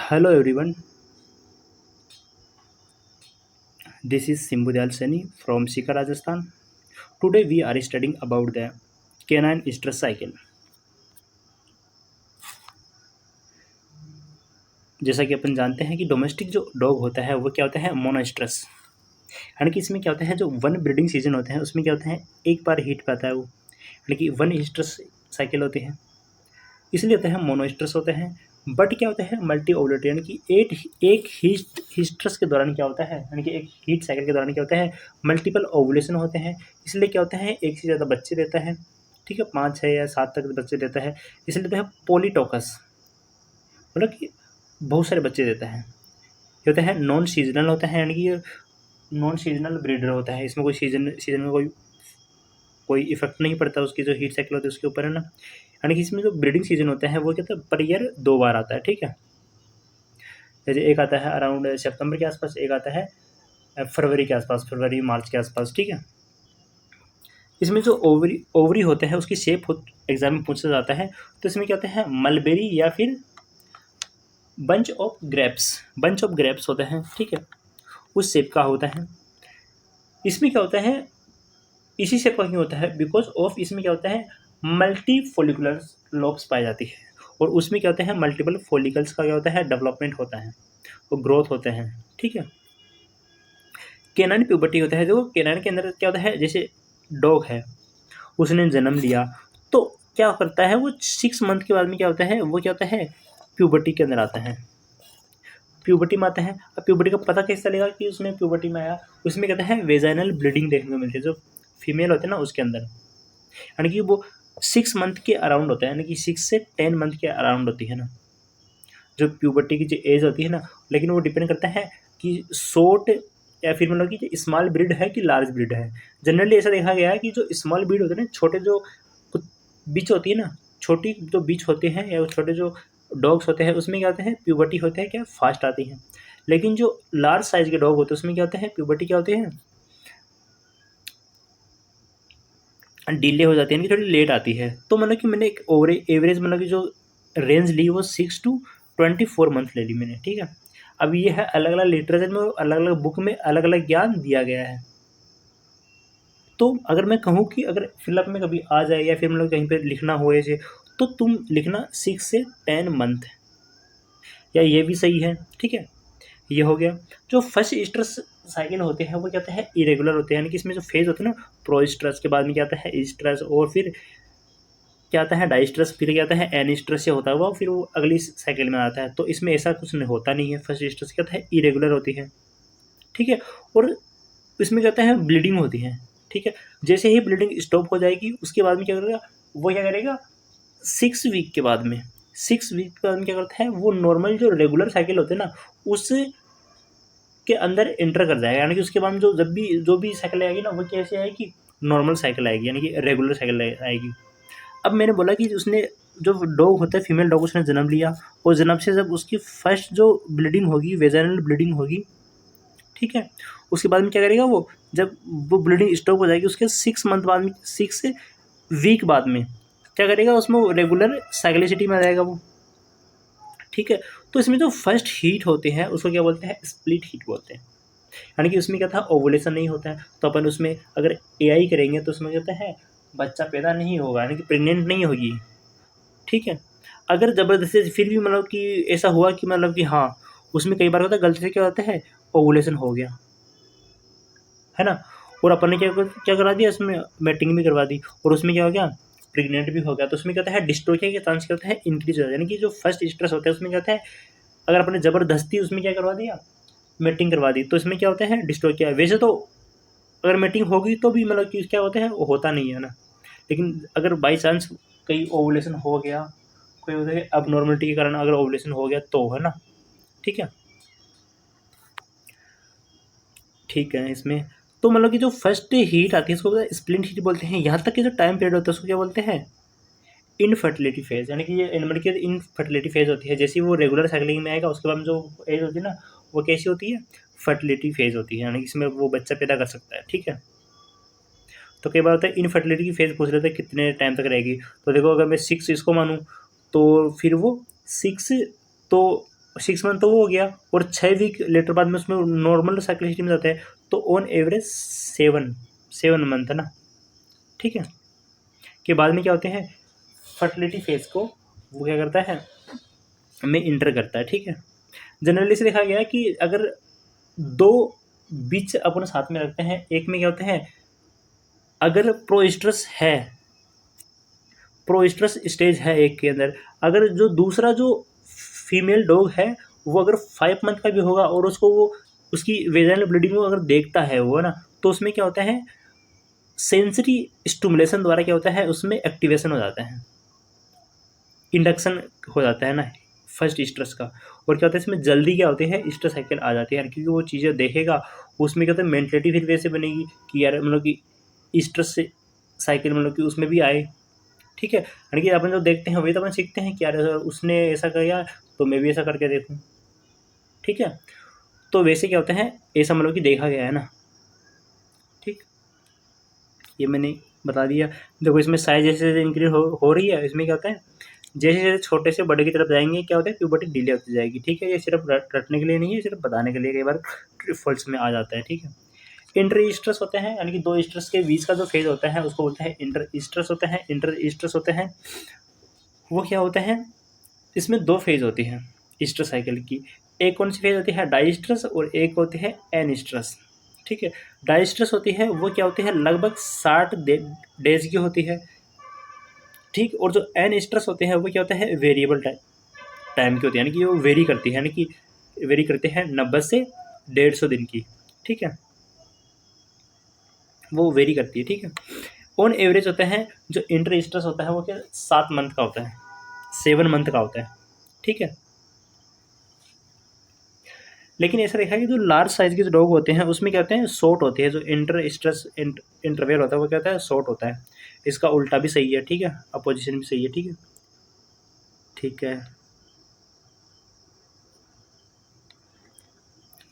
Hello everyone, this is Simbudyal Sani from Shika, Rajasthan. Today we are studying about the canine stress cycle. जैसा कि अपन जानते हैं कि domestic जो dog होता है वो क्या होता है मोनोस्ट्रस, यानी कि इसमें क्या होता है जो वन ब्रीडिंग सीजन होता है उसमें क्या होता है एक बार हीट पे आता है वो, यानी कि वन स्ट्रेस साइकिल होती है, इसलिए होता है मोनोस्ट्रस होते हैं। बट क्या होता है मल्टी ओवुलेटर, यानी कि एक हीट हिस्ट्रस के दौरान क्या होता है, यानी कि एक हीट साइकिल के दौरान क्या होता है मल्टीपल ओवुलेशन होते हैं। इसलिए क्या होता है एक से ज़्यादा बच्चे देता है, ठीक है, 5 6 या 7 तक बच्चे देता है, इसलिए देता है पॉलीटोकस, मतलब कि बहुत सारे बच्चे देता है। ये होता है नॉन सीजनल होता है, यानी कि ये नॉन सीजनल ब्रीडर होता है, इसमें कोई सीजन में कोई कोई इफेक्ट नहीं पड़ता उसकी जो हीट साइकिल होती है उसके ऊपर, है ना। यानी कि इसमें जो ब्रीडिंग सीजन होता है वो क्या होता है पर ईयर 2 बार आता है, ठीक है। जैसे एक आता है अराउंड सितंबर के आसपास, एक आता है फरवरी के आसपास, फरवरी मार्च के आसपास, ठीक है। इसमें जो ओवरी ओवरी होता है उसकी शेप एग्जाम में पूछा जाता है, तो इसमें क्या होता है मलबेरी या फिर बंच ऑफ ग्रेप्स होते हैं, ठीक है, उस शेप का होता है। इसमें क्या होता है इसी शेप का क्यों होता है, बिकॉज ऑफ इसमें क्या होता है मल्टी फोलिकुलर लोब्स पाई जाती है, और उसमें क्या होता है मल्टीपल फोलिकल्स का क्या होता है डेवलपमेंट होता है, वो ग्रोथ होते हैं, ठीक है। केनाइन प्यूबर्टी होता है, जो केनाइन के अंदर क्या होता है जैसे डॉग है उसने जन्म लिया तो क्या करता है वो 6 मंथ के बाद में क्या होता है वो क्या होता है प्यूबर्टी के अंदर आता है, प्यूबर्टी में आता है। अब प्यूबर्टी का पता कैसे चलेगा कि उसमें प्यूबर्टी में आया, उसमें कहता है वेजाइनल ब्लीडिंग देखने को मिलती है जो फीमेल होते हैं ना उसके अंदर, यानी कि वो 6 मंथ के अराउंड होता है, यानी कि 6 से 10 मंथ के अराउंड होती है ना जो प्यूबर्टी की जो एज होती है ना। लेकिन वो डिपेंड करता है कि शॉर्ट या फिर मतलब कि स्मॉल ब्रीड है कि लार्ज ब्रीड है। जनरली ऐसा देखा गया है कि जो स्मॉल ब्रीड होते हैं ना, छोटे जो बीच होती है ना, छोटी जो बीच होते हैं या छोटे जो डॉग्स होते हैं उसमें क्या होता है प्यूबर्टी होते हैं क्या फास्ट आती है। लेकिन जो लार्ज साइज के डॉग होते हैं उसमें क्या होता है प्यूबर्टी क्या होती है डिले हो जाती है, यानी कि थोड़ी लेट आती है। तो मतलब कि मैंने एक एवरेज मतलब कि जो रेंज ली वो 6 to 24 मंथ ले ली मैंने, ठीक है। अब ये है अलग अलग लिटरेचर में अलग अलग बुक में अलग अलग ज्ञान दिया गया है। तो अगर मैं कहूँ कि अगर फिलअप में कभी आ जाए या फिर मतलब कहीं पे लिखना हो ऐसे, तो तुम लिखना 6 से 10 मंथ, या ये भी सही है, ठीक है। ये हो गया। जो फर्स्ट स्ट्रेस साइकिल होते हैं वो क्या होता है इरेगुलर होते हैं, यानी कि इसमें जो फेज होते हैं ना प्रो स्ट्रेस के बाद में क्या आता है स्ट्रेस, और फिर क्या आता है डाई स्ट्रेस, फिर क्या आता है एन स्ट्रेस से होता हुआ फिर वो अगली साइकिल में आता है। तो इसमें ऐसा कुछ नहीं होता नहीं है, फर्स्ट स्ट्रेस क्या होता है इरेगुलर होती है, ठीक है। और इसमें क्या होता है ब्लीडिंग होती है, ठीक है। जैसे ही ब्लीडिंग स्टॉप हो जाएगी उसके बाद में क्या करेगा वो क्या करेगा 6 वीक के बाद में, 6 वीक के बाद में क्या करता है वो नॉर्मल जो रेगुलर साइकिल होते हैं ना उस के अंदर एंटर कर जाएगा, यानी कि उसके बाद में जो भी साइकिल आएगी ना वो कैसे आएगी नॉर्मल साइकिल आएगी, यानी कि रेगुलर साइकिल आएगी। अब मैंने बोला कि उसने जो डॉग होता है फीमेल डॉग उसने जन्म लिया, और जन्म से जब उसकी फर्स्ट जो ब्लीडिंग होगी वेजाइनल ब्लीडिंग होगी, ठीक है, उसके बाद में क्या करेगा वो जब वो ब्लीडिंग स्टॉप हो जाएगी उसके 6 मंथ बाद में 6 वीक बाद में क्या करेगा उसमें वो रेगुलर साइक्लिसिटी में आ जाएगा वो, ठीक है। तो इसमें जो फर्स्ट हीट होते हैं उसको क्या बोलते हैं स्प्लिट हीट बोलते हैं, यानी कि उसमें क्या था ओवुलेशन नहीं होता है, तो अपन उसमें अगर एआई करेंगे तो उसमें कहता है बच्चा पैदा नहीं होगा, यानी कि प्रेग्नेंट नहीं होगी, ठीक है। अगर ज़बरदस्ती फिर भी मतलब कि ऐसा हुआ कि मतलब कि हाँ उसमें कई बार होता है गलती से क्या होता है ओवुलेशन हो गया, है ना, और अपन ने क्या करा दिया उसमें मैटिंग भी करवा दी और उसमें क्या हो गया प्रेग्नेंट भी हो गया, तो उसमें क्या होता है डिस्ट्रोफिया के चांस क्या होता है इंक्रीज हो जाता है, यानी कि जो फर्स्ट स्ट्रेस होता है उसमें क्या होता है अगर अपने ज़बरदस्ती उसमें क्या करवा दिया मैटिंग करवा दी तो इसमें क्या होता है डिस्ट्रोफिया। वैसे तो अगर मैटिंग होगी तो भी मतलब कि क्या होता है वो होता नहीं है ना, लेकिन अगर बाई चांस कहीं ओवुलेशन हो गया, कोई होता है अब नॉर्मलिटी के कारण अगर ओवुलेशन हो गया तो, है ना, ठीक है। ठीक है इसमें तो मतलब कि जो फर्स्ट हीट आती है उसको स्प्लिंट हीट बोलते हैं। यहाँ तक कि जो टाइम पीरियड होता है उसको क्या बोलते हैं इनफर्टिलिटी फेज, यानी कि ये एनिमल की इनफर्टिलिटी फेज होती है। जैसे ही वो रेगुलर साइकिलिंग में आएगा उसके बाद में जो एज होती है ना वो कैसी होती है फर्टिलिटी फेज होती है, यानी कि इसमें वो बच्चा पैदा कर सकता है, ठीक है। तो कई बार होता है इनफर्टिलिटी की फेज पूछ रहे थे कितने टाइम तक रहेगी, तो देखो अगर मैं 6 इसको मानूँ तो फिर वो 6 तो 6 मंथ तो वो हो गया, और 6 वीक लेटर बाद में उसमें नॉर्मल साइक्लिसिटी में जाता है, तो ऑन एवरेज 7 मंथ है ना, ठीक है। के बाद में क्या होते हैं, फर्टिलिटी फेज को वो क्या करता है, में इंटर करता है, ठीक है। जनरली से देखा गया है कि अगर दो बीच अपन साथ में रखते हैं, एक में क्या होते हैं, अगर प्रोइस्ट्रस स्टेज है एक के अंदर, अगर जो दूसरा जो फीमेल डॉग है वो अगर 5 मंथ का भी होगा और उसको वो उसकी वेजाइनल ब्लीडिंग को अगर देखता है वो, है ना, तो उसमें क्या होता है, सेंसरी स्टिमुलेशन द्वारा क्या होता है, उसमें एक्टिवेशन हो जाता है, इंडक्शन हो जाता है ना फर्स्ट ईस्ट्रस का। और क्या होता है, इसमें जल्दी क्या होती है, ईस्टर साइकिल आ जाती है, क्योंकि वो चीज़ें देखेगा, उसमें क्या होता है, मेंटलिटी फिर वैसे बनेगी कि यार मतलब कि ईस्टर से साइकिल मतलब कि उसमें भी आए, ठीक है। यानी कि अपन जो देखते हैं वही तो अपन सीखते हैं कि यार उसने ऐसा किया तो मैं भी ऐसा करके देखूँ, ठीक है। तो वैसे क्या होता है, ऐसा मतलब कि देखा गया है ना, ठीक। ये मैंने बता दिया। देखो इसमें साइज जैसे जैसे इंक्रीज हो रही है, इसमें क्या होता है, जैसे जैसे छोटे से बड़े की तरफ जाएंगे क्या होता है, प्यूबर्टी डिले होती जाएगी, ठीक है। ये सिर्फ रटने के लिए नहीं है, सिर्फ बताने के लिए, कई बार फॉल्ट्स में आ जाता है, ठीक है। इंटर ईस्ट्रस होते हैं, यानी कि दो ईस्ट्रस के बीच का जो फेज होता है उसको बोलते हैं इंटर ईस्ट्रस होते हैं। इंटर ईस्ट्रस होते हैं वो क्या होता है, इसमें दो फेज होती हैं ईस्टर साइकिल की। एक कौन सी फेज होती है, डाइस्ट्रस, और एक होती है एनिस्ट्रस, ठीक है। डाइस्ट्रस होती है वो क्या होती है, लगभग 60 डेज की होती है, ठीक। और जो एनिस्ट्रस होते हैं वो क्या होता है, वेरिएबल टाइम की होती है, यानी कि वो वेरी करती है, यानी कि वेरी करते हैं 90 से 150 दिन की, ठीक है, वो वेरी करती है, ठीक है। ऑन एवरेज होता है जो इंटर ईस्ट्रस होता है वो क्या 7 मंथ का होता है, 7 मंथ का होता है, ठीक है। लेकिन ऐसा देखा है कि जो लार्ज साइज के जो डॉग होते हैं उसमें क्या होते हैं, शॉर्ट होती है, जो इंटर स्ट्रेस इंटरवेल होता है वो क्या होता है, शॉर्ट होता है। इसका उल्टा भी सही है, ठीक है, अपोजिशन भी सही है, ठीक है, ठीक है।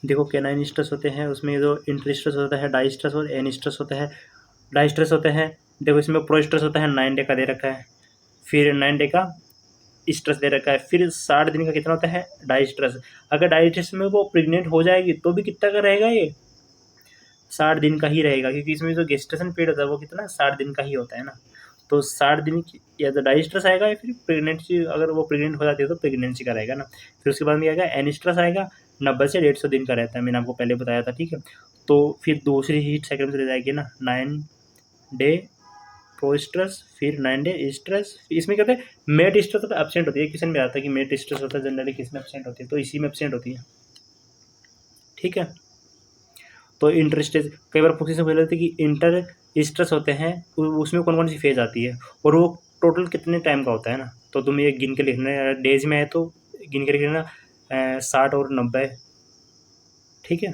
देखो कैनाइन स्ट्रेस होते हैं, उसमें जो इंटर स्ट्रेस होता है डाइस्ट्रेस और एन स्ट्रेस होता है। डाइस्ट्रेस होते हैं, देखो इसमें प्रो स्ट्रेस होता है 9 डे का दे रखा है, फिर 9 डे का स्ट्रेस दे रखा है, फिर 60 दिन का कितना होता है डाइस्ट्रेस। अगर डाइस्ट्रेस में वो प्रेग्नेंट हो जाएगी तो भी कितना का रहेगा ये, 60 दिन का ही रहेगा, क्योंकि इसमें जो गेस्टेशन पीरियड होता है वो कितना 60 दिन का ही होता है ना। तो 60 दिन या तो डाइस्ट्रस आएगा या फिर प्रेगनेंसी, अगर वो प्रेग्नेंट हो जाती है तो प्रेगनेंसी का रहेगा ना। फिर उसके बाद में क्या आएगा, एनिस्ट्रस आएगा, 90 से 150 दिन का रहता है, मैंने आपको पहले बताया था, ठीक है। तो फिर दूसरी हीट सेकंड में जाएगी ना 9 डे प्रोस्ट्रस, फिर 9 डे स्ट्रेस। इसमें क्या होता है, मेट स्ट्रेस तो एब्सेंट होती है, क्वेश्चन में आता है कि मेट स्ट्रेस होता है जनरली किस में एब्सेंट होती है, तो इसी में एब्सेंट होती है, ठीक है। तो इंटर स्टेज कई बार क्वेश्चन पूछ लेते हैं कि इंटर स्ट्रेस होते हैं उसमें कौन कौन सी फेज आती है और वो टोटल कितने टाइम का होता है ना। तो तुम्हें ये गिन के लिखना है, डेज में है तो गिन के लिखना 60 और 90, ठीक है,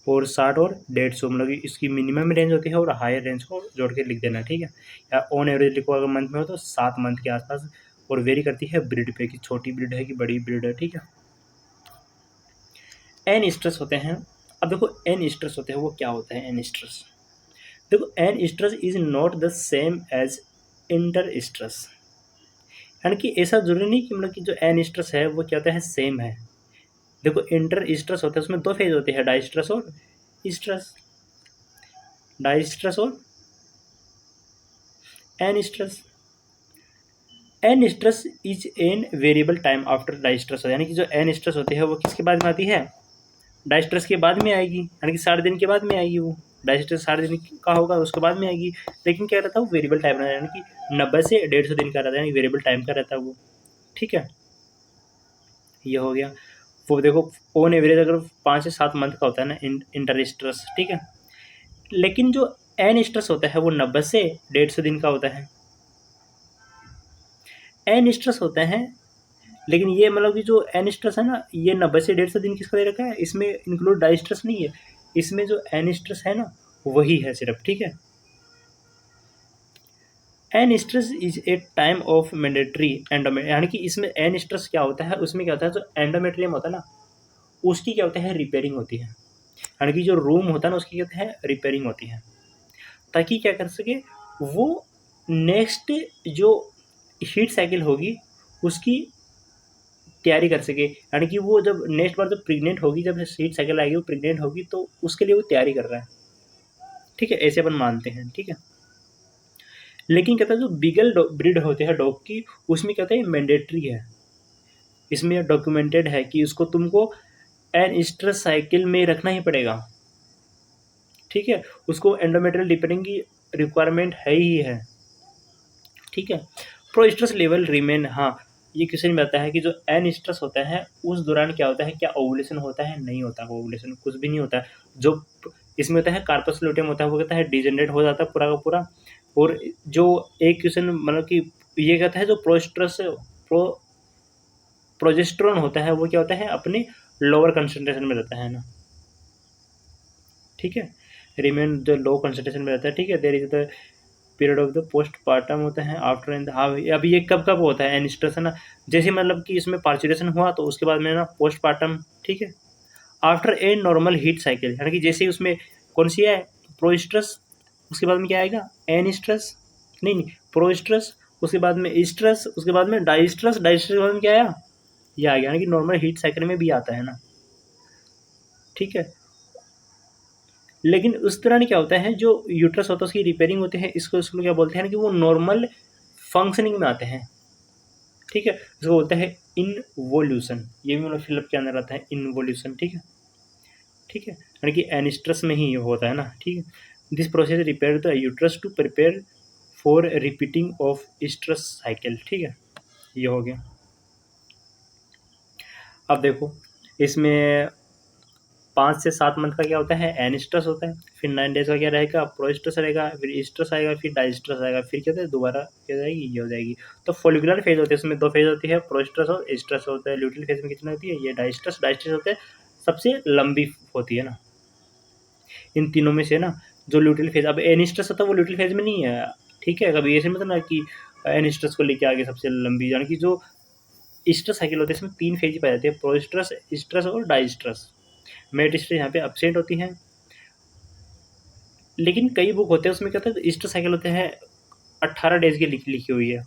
और 60 और 150, मतलब कि इसकी मिनिमम रेंज होती है और हायर रेंज को जोड़ के लिख देना, ठीक है। या ऑन एवरेज लिखो अगर मंथ में हो तो 7 मंथ के आसपास, और वेरी करती है ब्रीड पे कि छोटी ब्रीड है कि बड़ी ब्रीड है, ठीक है। एन स्ट्रेस होते हैं, अब देखो एन स्ट्रेस होते हैं वो क्या होता है, एन स्ट्रेस देखो anestrus is not the same as interestrus, यानी कि ऐसा जरूरी नहीं कि मतलब कि जो एन स्ट्रेस है वो क्या होता है, सेम है। देखो इंटर स्ट्रेस होता है उसमें दो फेज होते हैं, डाइस्ट्रेस और स्ट्रेस, डाइस्ट्रेस और anestrus. Anestrus is an variable time after diestrus, यानी कि जो एन स्ट्रेस होती है वो किसके बाद में आती है, डाइस्ट्रेस के बाद में आएगी, यानी कि 60 दिन के बाद में आएगी वो। डाइस्ट्रेस 60 दिन का होगा उसके बाद में आएगी, लेकिन क्या रहता है वो वेरिएबल टाइम रहता है, यानी कि 90 से 150 दिन का रहता है, यानी वेरिएबल टाइम का रहता है वो, ठीक है। ये हो गया। वो देखो ऑन एवरेज अगर 5 से 7 मंथ का होता है ना इंटर स्ट्रेस, ठीक है। लेकिन जो एन स्ट्रेस होता है वो 90 से 150 दिन का होता है। एन स्ट्रेस होते हैं, लेकिन ये मतलब कि जो एन स्ट्रेस है ना ये 90 से 150 दिन किसका दे रखा है, इसमें इंक्लूड डाई स्ट्रेस नहीं है, इसमें जो एन स्ट्रेस है ना वही है सिर्फ, ठीक है। Anestrus is a time of mandatory endometrium, यानी कि इसमें एन स्ट्रेस क्या होता है, उसमें क्या होता है जो एंडोमेट्रियम होता है ना उसकी क्या होता है, रिपेयरिंग होती है, यानी कि जो रूम होता है ना उसकी क्या होता है, रिपेयरिंग होती है, ताकि क्या कर सके वो नेक्स्ट जो हीट साइकिल होगी उसकी तैयारी कर सके, यानी कि वो जब नेक्स्ट बार जब प्रेग्नेंट होगी, जब हीट साइकिल आएगी, वो प्रेग्नेंट होगी, तो उसके लिए वो तैयारी कर रहा है, ठीक है, ऐसे अपन मानते हैं, ठीक है। लेकिन कहता है जो बीगल ब्रीड होते हैं डॉग की, उसमें कहते हैं मैंडेटरी है, इसमें डॉक्यूमेंटेड है कि उसको तुमको एन स्ट्रेस साइकिल में रखना ही पड़ेगा, ठीक है, उसको एंडोमेट्रियल डिपेंडिंग की रिक्वायरमेंट है ही है, ठीक है। प्रोस्ट्रस लेवल रिमेन, हाँ, ये क्वेश्चन में आता है कि जो एन स्ट्रेस होता है उस दौरान क्या होता है, क्या ओवुलेशन होता है, नहीं होता, ओवुलेशन कुछ भी नहीं होता है। जो इसमें होता है कार्पस लूटियम होता है, वो कहता है डिजेनरेट हो जाता है पूरा का पूरा। और जो एक क्वेश्चन मतलब कि ये कहता है जो प्रोजेस्टेरोन होता है वो क्या होता है, अपने लोअर कंसंट्रेशन में रहता है ना, ठीक है, रिमेन जो लो कंसंट्रेशन में रहता है, ठीक है। There is the period of the postpartum होता है आफ्टर एंड अब ये कब कब होता है एनिस्ट्रेस है ना, जैसे मतलब कि इसमें पार्चुलेशन हुआ तो उसके बाद में ना पोस्टपार्टम, ठीक है। After a normal heat cycle, यानी कि जैसे ही उसमें कौन सी है, प्रोस्ट्रस, उसके बाद में क्या आएगा, एनिस्ट्रस, नहीं, प्रोस्ट्रस, उसके बाद में ईस्ट्रस, उसके बाद में डाइस्ट्रस, डाइस्ट्रस के बाद में क्या आया, ये आ गया, यानी कि नॉर्मल हीट साइकिल में भी आता है ना, ठीक है। लेकिन उस दौरान क्या होता है, जो यूट्रस होता है उसकी रिपेयरिंग होती है, इसको इसको क्या बोलते हैं कि वो नॉर्मल फंक्शनिंग में आते हैं, ठीक है। इसको बोलते हैं इनवोल्यूशन, ये भी मतलब फिलअप के अंदर आता है इनवोल्यूशन, ठीक है, ठीक है, यानी कि एनिस्ट्रस में ही होता है ना, ठीक है। This process repair the uterus to prepare for repeating of estrus cycle, ठीक है, ये हो गया। अब देखो इसमें 5 से 7 मंथ का क्या होता है, एनिस्ट्रस होता है, फिर 9 डेज का क्या रहेगा, प्रोस्ट्रस रहेगा, फिर ईस्ट्रस आएगा, फिर डाइस्ट्रस आएगा, फिर क्या होता है दोबारा क्या जाएगी, ये हो जाएगी। तो फोलिकुलर फेज होते हैं, इसमें 2 फेज होती है, प्रोस्ट्रस और ईस्ट्रस होता है। ल्यूटिल फेज में कितनी होती है, ये डाइस्ट्रस, डाइस्ट्रस होते हैं सबसे लंबी होती है ना इन तीनों में से ना, जो ल्यूटिल फेज, अब एनिस्ट्रस होता है वो ल्यूटिल फेज में नहीं है, ठीक है। कभी ऐसे मतलब ना कि एनिस्ट्रस को लेके आगे सबसे लंबी, यानी कि जो ईस्ट्रस साइकिल होती है इसमें 3 फेज पाए जाते हैं, प्रोस्ट्रस, ईस्ट्रस और डाइस्ट्रस। मेटिस्ट्रस यहाँ पे एब्सेंट होती हैं, लेकिन कई बुक होते हैं उसमें क्या होता है, ईस्टर साइकिल होते हैं 18 डेज की लिखी हुई है,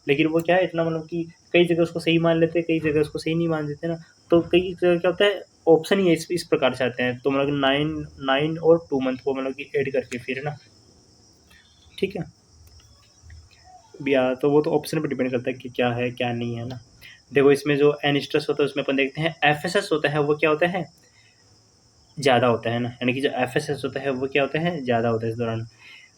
लेकिन वो क्या है इतना मतलब कि कई जगह उसको सही मान लेते हैं, कई जगह उसको सही नहीं मान देते ना, तो कई जगह क्या होता है ऑप्शन ही है इस प्रकार से आते हैं, तो मतलब 9 और 2 मंथ को मतलब कि ऐड करके फिर ना, ठीक है भैया। तो वो तो ऑप्शन पर डिपेंड करता है कि क्या है क्या नहीं है ना। देखो इसमें जो एनिस्ट्रस होता है उसमें अपन देखते हैं एफएसएस होता है वो क्या होता है, ज़्यादा होता है ना, यानी कि जो एफएसएस होता है वो क्या होता है, ज़्यादा होता है इस दौरान।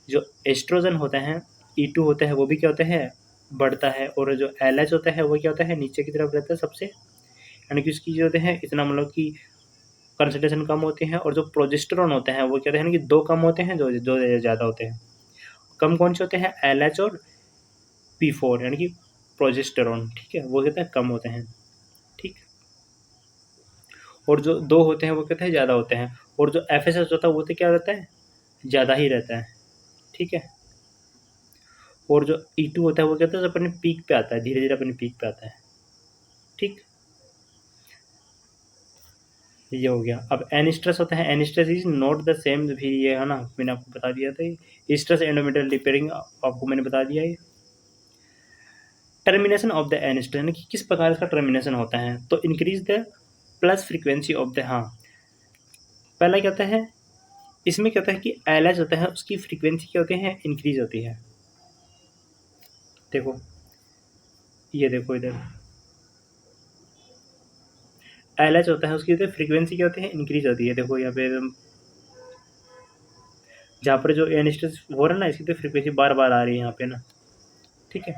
जो एस्ट्रोजन होता है E2 होता है वो भी क्या होता है, बढ़ता है, और जो LH होता है वो क्या होता है, नीचे की तरफ रहता है सबसे, यानी कि उसकी जो होते हैं इतना मतलब कि कंसंट्रेशन कम होते हैं। और जो प्रोजेस्टेरॉन होते हैं वो क्या होते हैं कि 2 कम होते हैं, जो जो ज़्यादा होते हैं। कम कौन से होते हैं, LH और P4, यानी कि प्रोजेस्टेरॉन, ठीक है, वो कहते हैं कम होते हैं, ठीक। और जो 2 होते हैं वो कहते हैं ज़्यादा होते हैं, और जो FSS होता है वो तो क्या रहता है, ज़्यादा ही रहता है, ठीक है। और जो E2 होता है वो कहते हैं अपने पीक पे आता है, धीरे धीरे अपने पीक पे आता है, ठीक, ये हो गया। अब एनिस्ट्रस होता है, एनिस्ट्रस इज नॉट द सेम, भी ये है ना, मैंने आपको बता दिया था। स्ट्रस एंडोमेट्रियल रिपेयरिंग आपको मैंने बता दिया है। टर्मिनेशन ऑफ द एनिस्ट्रस, यानी कि किस प्रकार इसका टर्मिनेशन होता है, तो increase the plus frequency of the, हाँ, पहला क्या होता है, इसमें क्या होता है कि LH होता है उसकी फ्रीक्वेंसी क्या होती है, इंक्रीज होती है। देखो ये देखो इधर LH होता है उसकी इधर फ्रीक्वेंसी क्या होती है, इंक्रीज होती है। देखो यहाँ पे जहाँ पर जो एनिस्ट्रस हो रहा है ना, इसकी तो फ्रीक्वेंसी बार बार आ रही है यहाँ पे ना, ठीक है।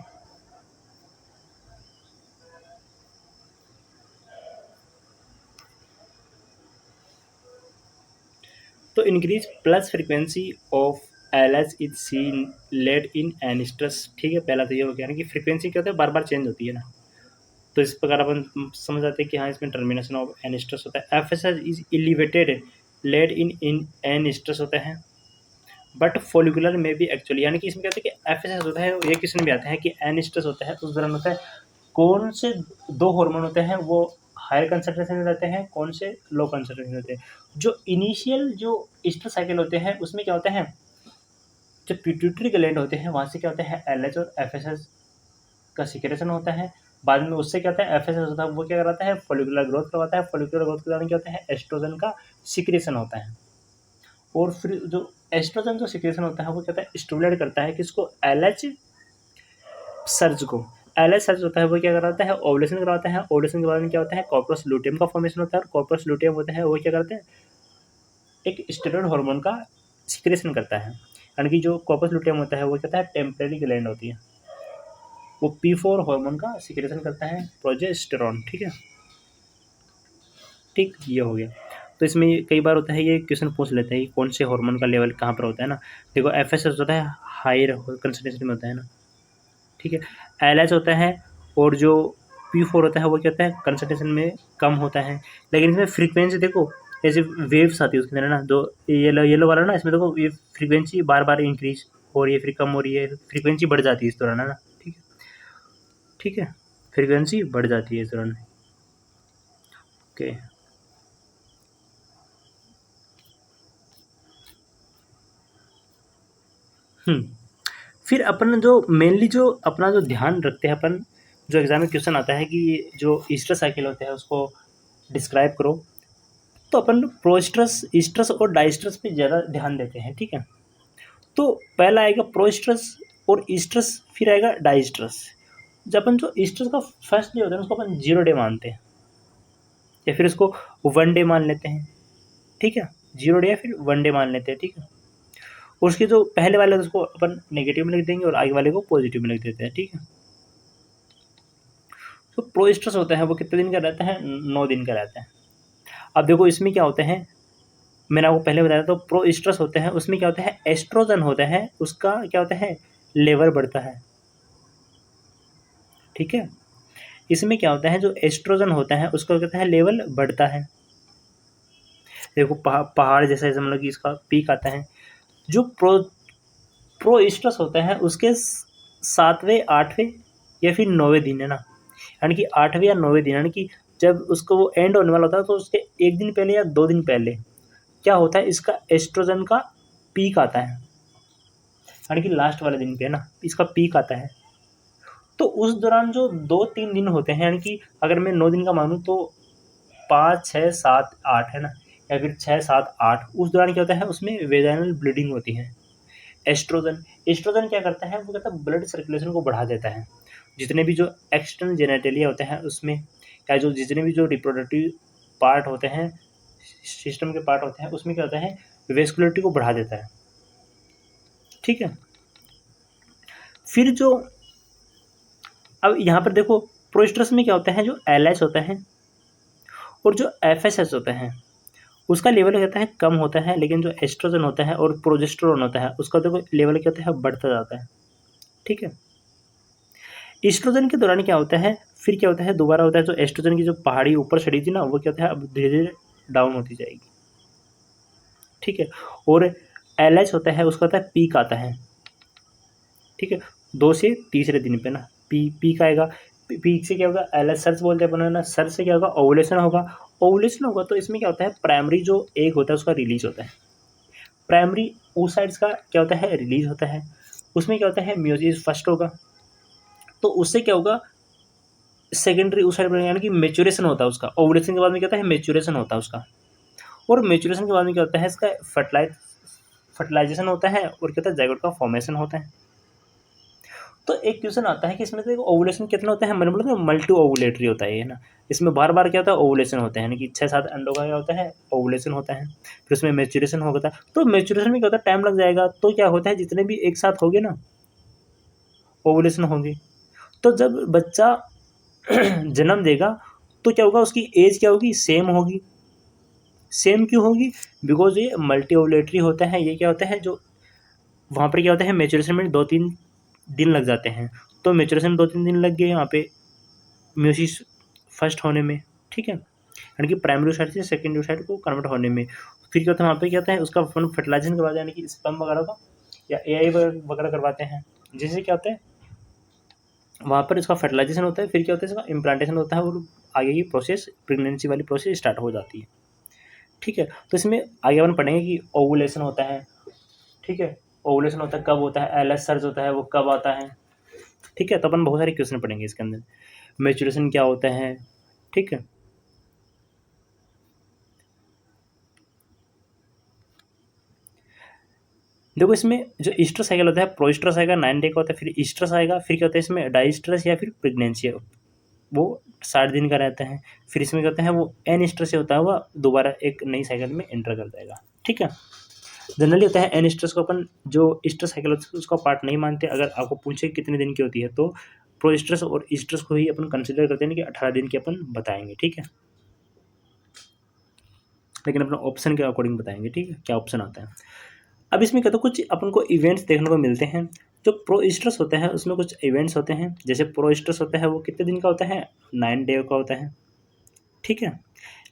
तो increase plus frequency of LH is seen led in anestrus, ठीक है। पहला तो ये हो गया ना कि फ्रीक्वेंसी क्या होता है, बार बार चेंज होती है ना, तो इस प्रकार अपन समझ आते हैं कि हाँ इसमें टर्मिनेशन ऑफ एनिस्ट्रस होता है। FSH is elevated lead in एनिस्ट्रस होता है, बट फोलिकुलर में भी एक्चुअली, यानी कि इसमें क्या होता है कि FSH होता है, ये क्वेश्चन भी आता है कि एनिस्ट्रस होता है उस दौरान होता है, कौन से 2 हार्मोन होते हैं वो हायर कंसंट्रेशन में रहते हैं, कौन से लो कंसंट्रेशन में रहते हैं। जो इनिशियल जो ईस्टर साइकिल होते हैं उसमें क्या होता है, जो पिट्यूटरी ग्लैंड होते हैं वहाँ से क्या होता है LH और FSH का सिक्रेशन होता है। बाद में उससे क्या होता है FSH होता है, वो क्या कराता है फॉलिकुलर ग्रोथ करवाता है। फॉलिकुलर ग्रोथ के दौरान क्या होता है एस्ट्रोजन का सिक्रेशन होता है, और फिर जो एस्ट्रोजन जो सिक्रेशन होता है वो क्या होता है स्टिमुलेट करता है किसको LH सर्ज को। LH सर्ज होता है वो क्या कराता है ओवुलेशन करवाता है। ओवुलेशन के बाद में क्या होता है कॉर्पस लुटियम का फॉर्मेशन होता है, और कॉर्पस लुटियम होता है वो क्या करते हैं एक स्टेरॉइड हार्मोन का सिक्रेशन करता है। यानी कि जो कॉर्पस लुटियम होता है वो कहता है टेम्परेरी ग्लैंड होती है, वो P4 हार्मोन का सिक्रेशन करता है प्रोजेस्टेरॉन। ठीक है, ठीक ये हो गया। तो इसमें कई बार होता है ये क्वेश्चन पूछ लेते हैं कि कौन से हार्मोन का लेवल कहाँ पर होता है ना। देखो FSH होता है हायर कंसंट्रेशन में होता है ना, ठीक है। LH होता है, और जो P4 होता है वो क्या होता है कंसंट्रेशन में कम होता है। लेकिन इसमें फ्रीक्वेंसी देखो जैसे वेव्स आती है उसके अंदर ना, जो येलो येलो वाला ना, इसमें देखो ये फ्रीक्वेंसी बार बार इंक्रीज हो रही है, फिर कम हो रही है, फ्रीक्वेंसी बढ़ जाती है इस दौरान है ना। ठीक है, ठीक है, फ्रीक्वेंसी बढ़ जाती है इस दौरान। ओके, फिर अपन जो मेनली जो अपना जो ध्यान रखते हैं अपन, जो एग्जाम में क्वेश्चन आता है कि जो ईस्टर साइकिल होते हैं उसको डिस्क्राइब करो, तो अपन प्रोस्ट्रस ईस्ट्रस और डाइस्ट्रस पे ज़्यादा ध्यान देते हैं। ठीक है, तो पहला आएगा प्रोस्ट्रस और ईस्ट्रस, फिर आएगा डाइस्ट्रस। जब अपन जो ईस्ट्रस का फर्स्ट डे होता है उसको अपन 0 डे मानते हैं, या फिर उसको 1 डे मान लेते हैं। ठीक है, 0 डे या फिर 1 डे मान लेते हैं। ठीक है, उसके जो पहले वाले उसको अपन नेगेटिव में लिख देंगे और आगे वाले को पॉजिटिव में लिख देते हैं। ठीक है, तो प्रोस्ट्रस होता है वो कितने दिन का रहता है 9 दिन का रहता है। अब देखो इसमें क्या होता है, मैंने आपको पहले बताया, तो प्रोस्ट्रस होते हैं उसमें क्या होता है एस्ट्रोजन होता है, उसका क्या होता है लेवल बढ़ता है। ठीक है, इसमें क्या होता है जो एस्ट्रोजन होता है उसका कहता है लेवल बढ़ता है। देखो पहाड़ जैसा समझ लो कि इसका पीक आता है। जो प्रोस्ट्रस होता है उसके 7वें 8वें या फिर 9वें दिन है ना, यानी कि 8वें या 9वें दिन, यानी कि जब उसको वो एंड होने वाला होता है तो उसके 1 दिन पहले या 2 दिन पहले क्या होता है इसका एस्ट्रोजन का पीक आता है, यानी कि लास्ट वाले दिन पे है ना इसका पीक आता है। तो उस दौरान जो 2-3 दिन होते हैं, यानी कि अगर मैं 9 दिन का मानूँ तो 5, 6, 7, 8 है ना, या फिर 6, 7, 8, उस दौरान क्या होता है उसमें वेजाइनल ब्लीडिंग होती है। एस्ट्रोजन एस्ट्रोजन क्या करता है वो कहता है ब्लड सर्कुलेशन को बढ़ा देता है। जितने भी जो एक्सटर्नल जेनेटेलिया होते हैं उसमें, या जो जितने भी जो रिप्रोडक्टिव पार्ट होते हैं, सिस्टम के पार्ट होते हैं, उसमें क्या होता है वेस्कुलरिटी को बढ़ा देता है। ठीक है, फिर जो अब यहाँ पर देखो प्रोस्ट्रस में क्या होता है जो LH होता है और जो FSH होता है उसका लेवल क्या होता है कम होता है, लेकिन जो एस्ट्रोजन होता है और प्रोजेस्टेरोन होता है उसका देखो लेवल क्या होता है बढ़ता जाता है। ठीक है, एस्ट्रोजन के दौरान क्या होता है, फिर क्या होता है दोबारा होता है जो एस्ट्रोजन की जो पहाड़ी ऊपर चढ़ी थी ना वो क्या होता है अब धीरे धीरे डाउन होती जाएगी। ठीक है, और LH होता है उसका होता है पीक आता है। ठीक है, 2 से तीसरे दिन पे ना पीक आएगा। पीक से क्या होगा LH सर्च बोलते हैं अपन ना, सर्च से क्या होगा ओवुलेशन होगा। ओवुलेशन होगा तो इसमें क्या होता है प्राइमरी जो एग होता है उसका रिलीज होता है। प्राइमरी oocytes का क्या होता है रिलीज होता है। उसमें क्या होता है म्यूसिस फर्स्ट होगा, तो उससे क्या होगा सेकेंडरी oocyte बनेगा, यानी कि मेचुरेशन होता है उसका। ओवुलेशन के बाद में क्या होता है मेचुरेशन होता है उसका, और मेचुरेशन के बाद में क्या होता है इसका फर्टिलाइजेशन होता है, और क्या होता है जाइगोट का फॉर्मेशन होता है। तो एक क्वेश्चन आता है कि इसमें देखो ओवुलेशन कितना होता है, मैंने बोला था मल्टी ओवुलेटरी होता है ये ना। इसमें बार बार क्या होता है ओवुलेशन होता है, यानी कि 6-7 अंडों का क्या होता है ओवुलेशन होता है, फिर उसमें मेचुरेशन होता है। तो मेचुरेशन में क्या होता है टाइम लग जाएगा, तो क्या होता है जितने भी एक साथ होंगे ना ओवुलेशन होंगे, तो जब बच्चा जन्म देगा तो क्या होगा उसकी एज क्या होगी सेम होगी। सेम क्यों होगी, बिकॉज ये मल्टी ओवुलेटरी होता है। ये क्या होता है जो वहाँ पर क्या होता है मेचुरेशन में 2-3 दिन लग जाते हैं, तो मेचुरेशन में 2-3 दिन लग गए यहाँ पे म्यूसिस फर्स्ट होने में। ठीक है, यानी कि प्राइमरी oocyte से सेकेंडरी oocyte को कन्वर्ट होने में। फिर क्या होता है वहाँ पे क्या होता है उसका फर्टिलाइजेशन करवाते हैं, यानी कि स्पर्म वगैरह का या AI वगैरह करवाते हैं, जिससे क्या होता है वहाँ पर इसका फर्टिलाइजेशन होता है। फिर क्या होता है इसका इम्प्लांटेशन होता है और आगे की प्रोसेस प्रेगनेंसी वाली प्रोसेस स्टार्ट हो जाती है। ठीक है, तो इसमें आगे अपन पढ़ेंगे कि ओवुलेशन होता है। ठीक है, ओवुलेशन होता है कब होता है, LH सर्ज होता है वो कब आता है। ठीक है, तो अपन बहुत सारे क्वेश्चन पढ़ेंगे इसके अंदर। मैचुरेशन क्या होता है, ठीक है। देखो इसमें जो ईस्ट्रस साइकिल होता है, प्रोइस्ट्रस आएगा 9 डे का होता है, फिर ईस्ट्रस आएगा, फिर क्या होता है इसमें डाइस्ट्रस या फिर प्रेगनेंसी, वो 60 दिन का रहता है। फिर इसमें क्या होता है वो एन स्ट्रस से होता है, वह दोबारा एक नई साइकिल में एंटर कर जाएगा, ठीक है। जनरली होता है एन स्ट्रस को अपन जो ईस्टर साइकिल होता है उसका पार्ट नहीं मानते। अगर आपको पूछे कितने दिन की होती है तो प्रोइस्ट्रस और ईस्ट्रस को ही अपन कंसिडर करते हैं कि 18 दिन की अपन बताएंगे, ठीक है। लेकिन अपना ऑप्शन के अकॉर्डिंग बताएंगे, ठीक है, क्या ऑप्शन आता है। अब इसमें क्या, तो कुछ अपन को इवेंट्स देखने को मिलते हैं। जो प्रोइस्ट्रस होता है उसमें कुछ इवेंट्स होते हैं, जैसे प्रोइस्ट्रस होता है वो कितने दिन का होता है, 9 डे का होता है, ठीक है।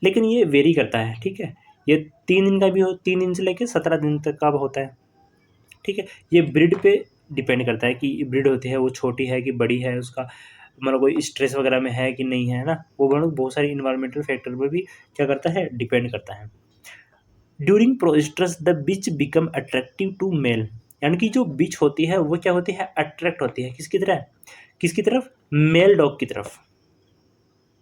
लेकिन ये वेरी करता है, ठीक है। ये 3 दिन का भी हो, 3 दिन से लेकर 17 दिन तक का होता है, ठीक है। ये ब्रीड पे डिपेंड करता है कि ब्रीड होती है वो छोटी है कि बड़ी है, उसका मतलब कोई स्ट्रेस वगैरह में है कि नहीं है ना, वो बहुत सारी इन्वायरमेंटल फैक्टर पर भी क्या करता है, डिपेंड करता है। During proestrus the bitch become attractive to male, यानी कि जो बिच होती है वो क्या होती है, अट्रैक्ट होती है किसकी तरह, किसकी तरफ, मेल डॉग की तरफ,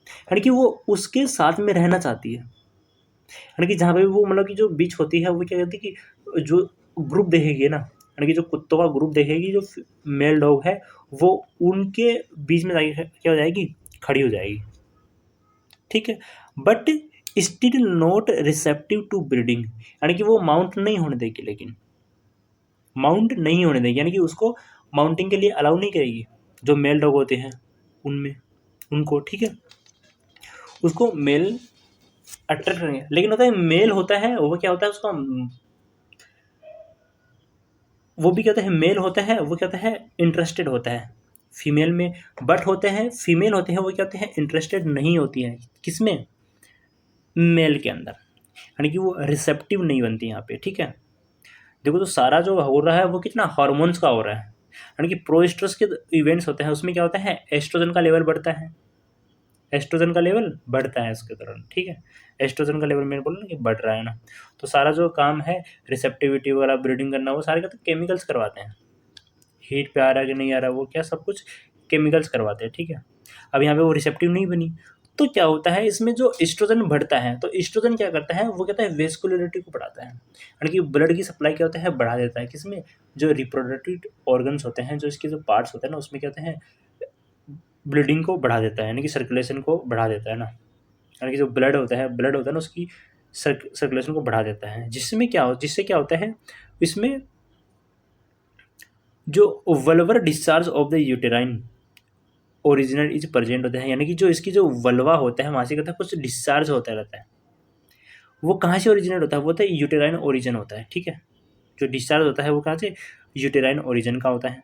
यानी कि वो उसके साथ में रहना चाहती है। यानी कि जहाँ पे भी वो मतलब कि जो बिच होती है वो क्या करती है कि जो ग्रुप देखेगी ना, यानी कि जो कुत्तों का ग्रुप देखेगी, जो मेल डॉग है वो उनके बीच में जाके क्या हो जाएगी, खड़ी हो जाएगी, ठीक है। But still not receptive to breeding, यानी कि वो माउंट नहीं होने देगी, लेकिन माउंट नहीं होने देगी, यानी कि उसको माउंटिंग के लिए अलाउ नहीं करेगी, जो मेल डॉग होते हैं उनमें उनको, ठीक है। उसको मेल अट्रैक्ट करेंगे, लेकिन होता है मेल होता है वो क्या होता है उसका, वो भी क्या होता है, मेल होता है वो क्या होता है, इंटरेस्टेड होता है फीमेल में। बट होते हैं फीमेल होते हैं वो क्या होते हैं, इंटरेस्टेड नहीं होती हैं किसमें, मेल के अंदर, यानी कि वो रिसेप्टिव नहीं बनती यहाँ पे, ठीक है। देखो तो सारा जो हो रहा है वो कितना हार्मोन्स का हो रहा है, यानी कि प्रोस्ट्रस के इवेंट्स होते हैं उसमें क्या होता है, एस्ट्रोजन का लेवल बढ़ता है, एस्ट्रोजन का लेवल बढ़ता है उसके दौरान, ठीक है। एस्ट्रोजन का लेवल मैंने बोला ना कि बढ़ रहा है ना, तो सारा जो काम है रिसेप्टिविटी वगैरह ब्रीडिंग करना वो सारे का तो केमिकल्स करवाते हैं, हीट पे आ रहा है कि नहीं आ रहा वो क्या सब कुछ केमिकल्स करवाते हैं, ठीक है। अब यहाँ पे वो रिसेप्टिव नहीं बनी, तो क्या होता है इसमें जो एस्ट्रोजन बढ़ता है, तो एस्ट्रोजन क्या करता है वो कहता है वेस्कुलरिटी को बढ़ाता है, यानी कि ब्लड की सप्लाई क्या होता है, बढ़ा देता है किसमें, जो रिप्रोडक्टिव ऑर्गन्स होते हैं, जो इसके जो पार्ट्स होते हैं ना उसमें क्या होते हैं, ब्लीडिंग को बढ़ा देता है, यानी कि सर्कुलेशन को बढ़ा देता है ना, यानी कि जो ब्लड होता है ना उसकी सर्कुलेशन को बढ़ा देता है, जिससे क्या होता है इसमें जो vulvar discharge of the uterine original is present होता है, यानी कि जो इसकी जो वल्वा होता है वहाँ से कहता है कुछ डिस्चार्ज होता रहता है, वो कहाँ से ओरिजिनेट होता है, वो होता है यूटेराइन ओरिजिन होता है, ठीक है। जो डिस्चार्ज होता है वो कहाँ से, यूटेराइन ओरिजिन का होता है।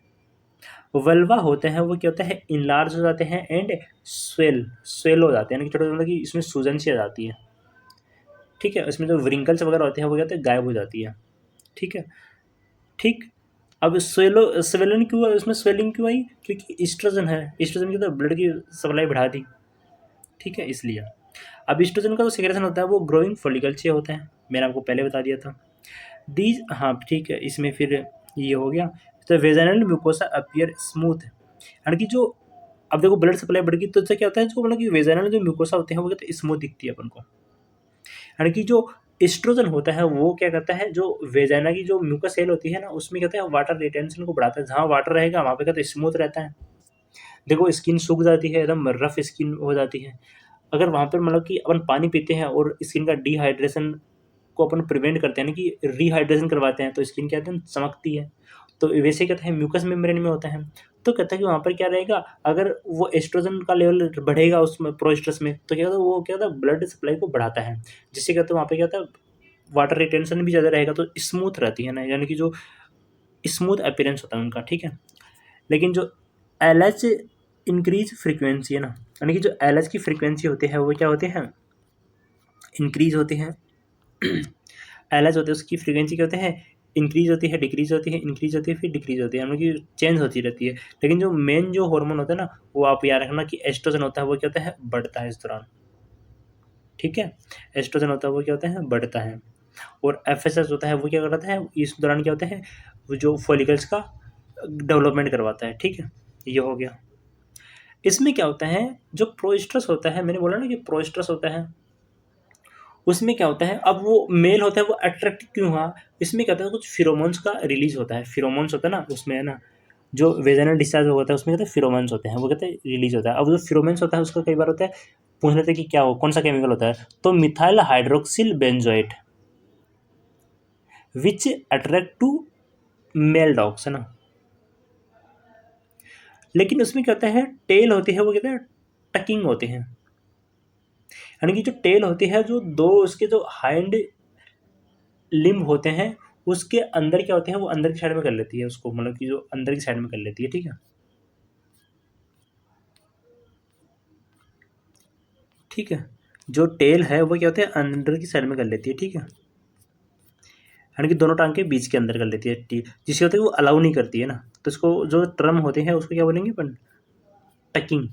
वल्वा होते हैं वो क्या होता है, इनलार्ज हो जाते हैं एंड स्वेल हो जाते हैं, यानी कि छोटे मतलब कि इसमें सूजन सी आ जाती है, ठीक है। इसमें जो व्रिंकल्स वगैरह होते हैं वो क्या होते हैं, गायब हो जाती है, ठीक है, ठीक। अब स्वेलन क्यों है, उसमें स्वेलिंग क्यों आई, क्योंकि ईस्ट्रोजन है, ईस्ट्रोजन की तो ब्लड की सप्लाई बढ़ा दी, ठीक है, इसलिए। अब ईस्ट्रोजन का जो सिक्रेशन होता है वो ग्रोइंग फॉलिकल से होता है, मैंने आपको पहले बता दिया था। दीज हाँ ठीक है, इसमें फिर ये हो गया। तो वेजाइनल म्यूकोसा अपीयर स्मूथ, यानी कि जो अब देखो ब्लड सप्लाई बढ़ गई तो इससे क्या होता है, जो मतलब कि वेजाइनल जो म्यूकोसा होते हैं वो कहते हैं स्मूथ दिखती है अपन को, यानी कि जो एस्ट्रोजन होता है वो क्या करता है, जो वेजाइना की जो म्यूकस सेल होती है ना उसमें कहते हैं वाटर रिटेंशन को बढ़ाता है, जहाँ वाटर रहेगा वहाँ पे कहते हैं स्मूथ रहता है। देखो स्किन सूख जाती है, एकदम रफ स्किन हो जाती है, अगर वहाँ पर मतलब कि अपन पानी पीते हैं और स्किन का डिहाइड्रेशन को अपन प्रिवेंट करते हैं ना कि रिहाइड्रेशन करवाते हैं, तो स्किन क्या होता है चमकती है, तो वैसे कहते हैं म्यूकस मेम्ब्रेन में होता है। तो कहता है कि वहाँ पर क्या रहेगा, अगर वो एस्ट्रोजन का लेवल बढ़ेगा उसमें प्रोस्ट्रस में, तो क्या होता है वो क्या होता है ब्लड सप्लाई को बढ़ाता है, जिससे क्या होता है वहाँ पर क्या होता है वाटर रिटेंशन भी ज़्यादा रहेगा, तो स्मूथ रहती है ना, यानी कि जो स्मूथ अपीयरेंस होता है उनका, ठीक है। लेकिन जो एल एच इंक्रीज फ्रीक्वेंसी है ना, यानी कि जो एल एच की फ्रीक्वेंसी होती है वो क्या होते हैं, इंक्रीज होते हैं। एल एच होते हैं उसकी फ्रीक्वेंसी क्या होते हैं, इंक्रीज होती है, डिक्रीज होती है, इंक्रीज होती है, फिर डिक्रीज होती है, यानी कि चेंज होती रहती है। लेकिन जो मेन जो हार्मोन होता है ना वो आप याद रखना कि एस्ट्रोजन होता है वो क्या होता है, बढ़ता है इस दौरान, ठीक है। एस्ट्रोजन होता है वो क्या होता है, बढ़ता है। और एफएसएस होता है वो क्या करता है, इस दौरान क्या होता है, वो जो फॉलिकल्स का डेवलपमेंट करवाता है, ठीक है। ये हो गया। इसमें क्या होता है, जो प्रोस्ट्रस होता है, मैंने बोला ना कि प्रोस्ट्रस होता है, उसमें क्या होता है, अब वो मेल होता है वो अट्रैक्ट क्यों हुआ, इसमें क्या होता है, कुछ फिरोमोन्स का रिलीज होता है, फिरोमोन्स होता है ना उसमें, है ना, जो वेजाइनल डिस्चार्ज होता है उसमें कहते हैं फिरोमेंस होते हैं, वो कहते हैं रिलीज होता है। अब जो फिरोमेंस होता है उसका कई बार होता है, पूछ लेते हैं कि क्या हो, कौन सा केमिकल होता है, तो methyl hydroxyl benzoate which attract to male dogs, है ना। लेकिन उसमें क्या होता है, टेल होती है वो कहते हैं टकिंग होते हैं, यानी कि जो टेल होती है, जो दो उसके जो हाइंड लिम्ब होते हैं उसके अंदर क्या होते हैं, वो अंदर की साइड में कर लेती है उसको, मतलब कि जो अंदर की साइड में कर लेती है, ठीक है। ठीक है, जो टेल है वो क्या होता है, अंदर की साइड में कर लेती है, ठीक है, यानी कि दोनों टांग के बीच के अंदर कर लेती है टी, जिससे होता है कि वो अलाउ नहीं करती है ना, तो इसको जो टर्म होते हैं उसको क्या बोलेंगे अपन, tucking,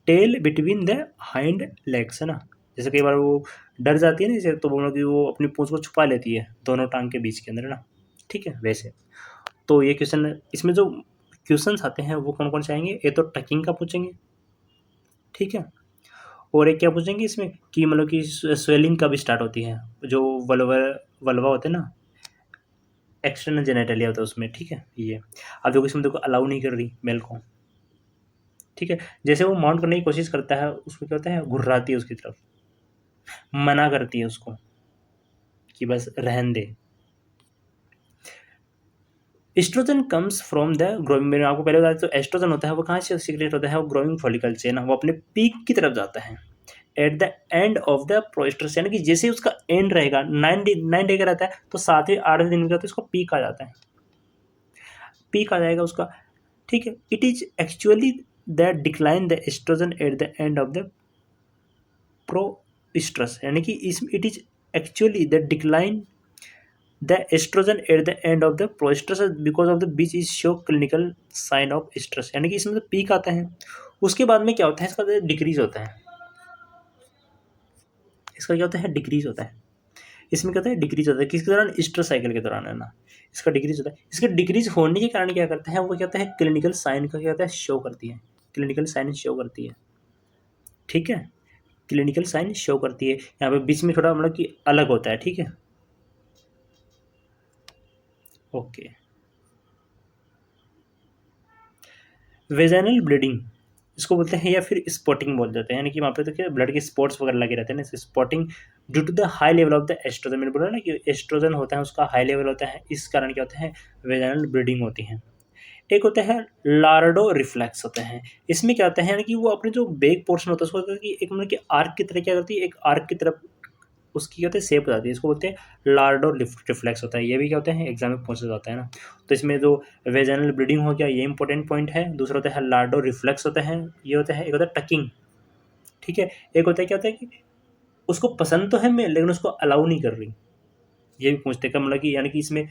tail between the hind legs, है ना। जैसे कई बार वो डर जाती है ना, जैसे तो बोलो कि वो अपनी पूंछ को छुपा लेती है दोनों टांग के बीच के अंदर, है ना। ठीक है, वैसे तो ये क्वेश्चन, इसमें जो क्वेश्चंस आते हैं वो कौन कौन से आएंगे, ये तो टकिंग का पूछेंगे, ठीक है, और एक क्या पूछेंगे इसमें कि मतलब कि स्वेलिंग कब स्टार्ट होती है, जो वल्वा वल्वा होते हैं ना, एक्सटर्नल जेनेटलिया होता है उसमें, ठीक है। ये अब देखो इसमें देखो अलाउ नहीं कर रही मेल को, ठीक है, जैसे वो माउंट करने की कोशिश करता है उसमें क्या होता है, घुर्राती है उसकी तरफ, मना करती है उसको कि बस रहन दे। Estrogen comes from the growing, मैंने आपको पहले बताया, तो एस्ट्रोजन होता है वो कहाँ से सीक्रेट होता है, वो ग्रोइंग फॉलिकल से ना, वो अपने पीक की तरफ जाता है at the end of the proestrus, यानी कि जैसे उसका एंड रहेगा 9 डे का रहता है, तो 7वें 8वें दिन का तो उसका पीक आ जाता है, पीक आ जाएगा उसका, ठीक है। It is actually the decline the estrogen at the end of the proestrus, यानी कि इस it is actually the decline the estrogen at the end of the proestrus because of the bitch is show clinical sign of stress, यानी कि इसमें तो peak आता है, उसके बाद में क्या होता है, इसका डिक्रीज होता है, इसका क्या होता है, डिक्रीज होता है, इसमें क्या होता है, डिक्रीज होता है, किसके दौरान, स्ट्रेस साइकिल के दौरान, है ना, इसका डिक्रीज होता है। इसके डिक्रीज होने के कारण क्या करता है, वो क्या होता है, क्लिनिकल साइन का क्या होता है, शो करती है, क्लिनिकल साइन शो करती है, ठीक है, क्लिनिकल साइन शो करती है, यहाँ पे बीच में थोड़ा मतलब कि अलग होता है, ठीक है, ओके। वेजाइनल ब्लीडिंग इसको बोलते हैं, या फिर स्पॉटिंग बोल देते हैं, यानी कि वहाँ पे तो क्या ब्लड के स्पॉट्स वगैरह लगे रहते हैं ना, spotting due to the high level of the estrogen, मैंने बोला ना कि एस्ट्रोजन होता है उसका हाई लेवल होता है, इस कारण क्या होता है, वेजाइनल ब्लीडिंग होती है। एक होता है लार्डो रिफ्लेक्स होता है, इसमें क्या होता है, यानी कि वो अपने जो बेक पोर्शन होता है उसको कि एक मतलब कि आर्क की तरह क्या करती है, एक आर्क की तरफ उसकी क्या होती है, शेप हो जाती है, इसको बोलते हैं लार्डो रिफ्लेक्स होता है, ये भी क्या होता है, एग्जाम में पूछा जाता है ना। तो इसमें जो वेजाइनल ब्लीडिंग हो गया, ये इंपॉर्टेंट पॉइंट है, दूसरा होता है लार्डो रिफ्लेक्स होता है, ये होता है, एक होता है टकिंग, ठीक है, एक होता है क्या होता है कि उसको पसंद तो है मैं, लेकिन उसको अलाउ नहीं कर रही, ये भी पूछते हैं, मतलब कि यानी कि इसमें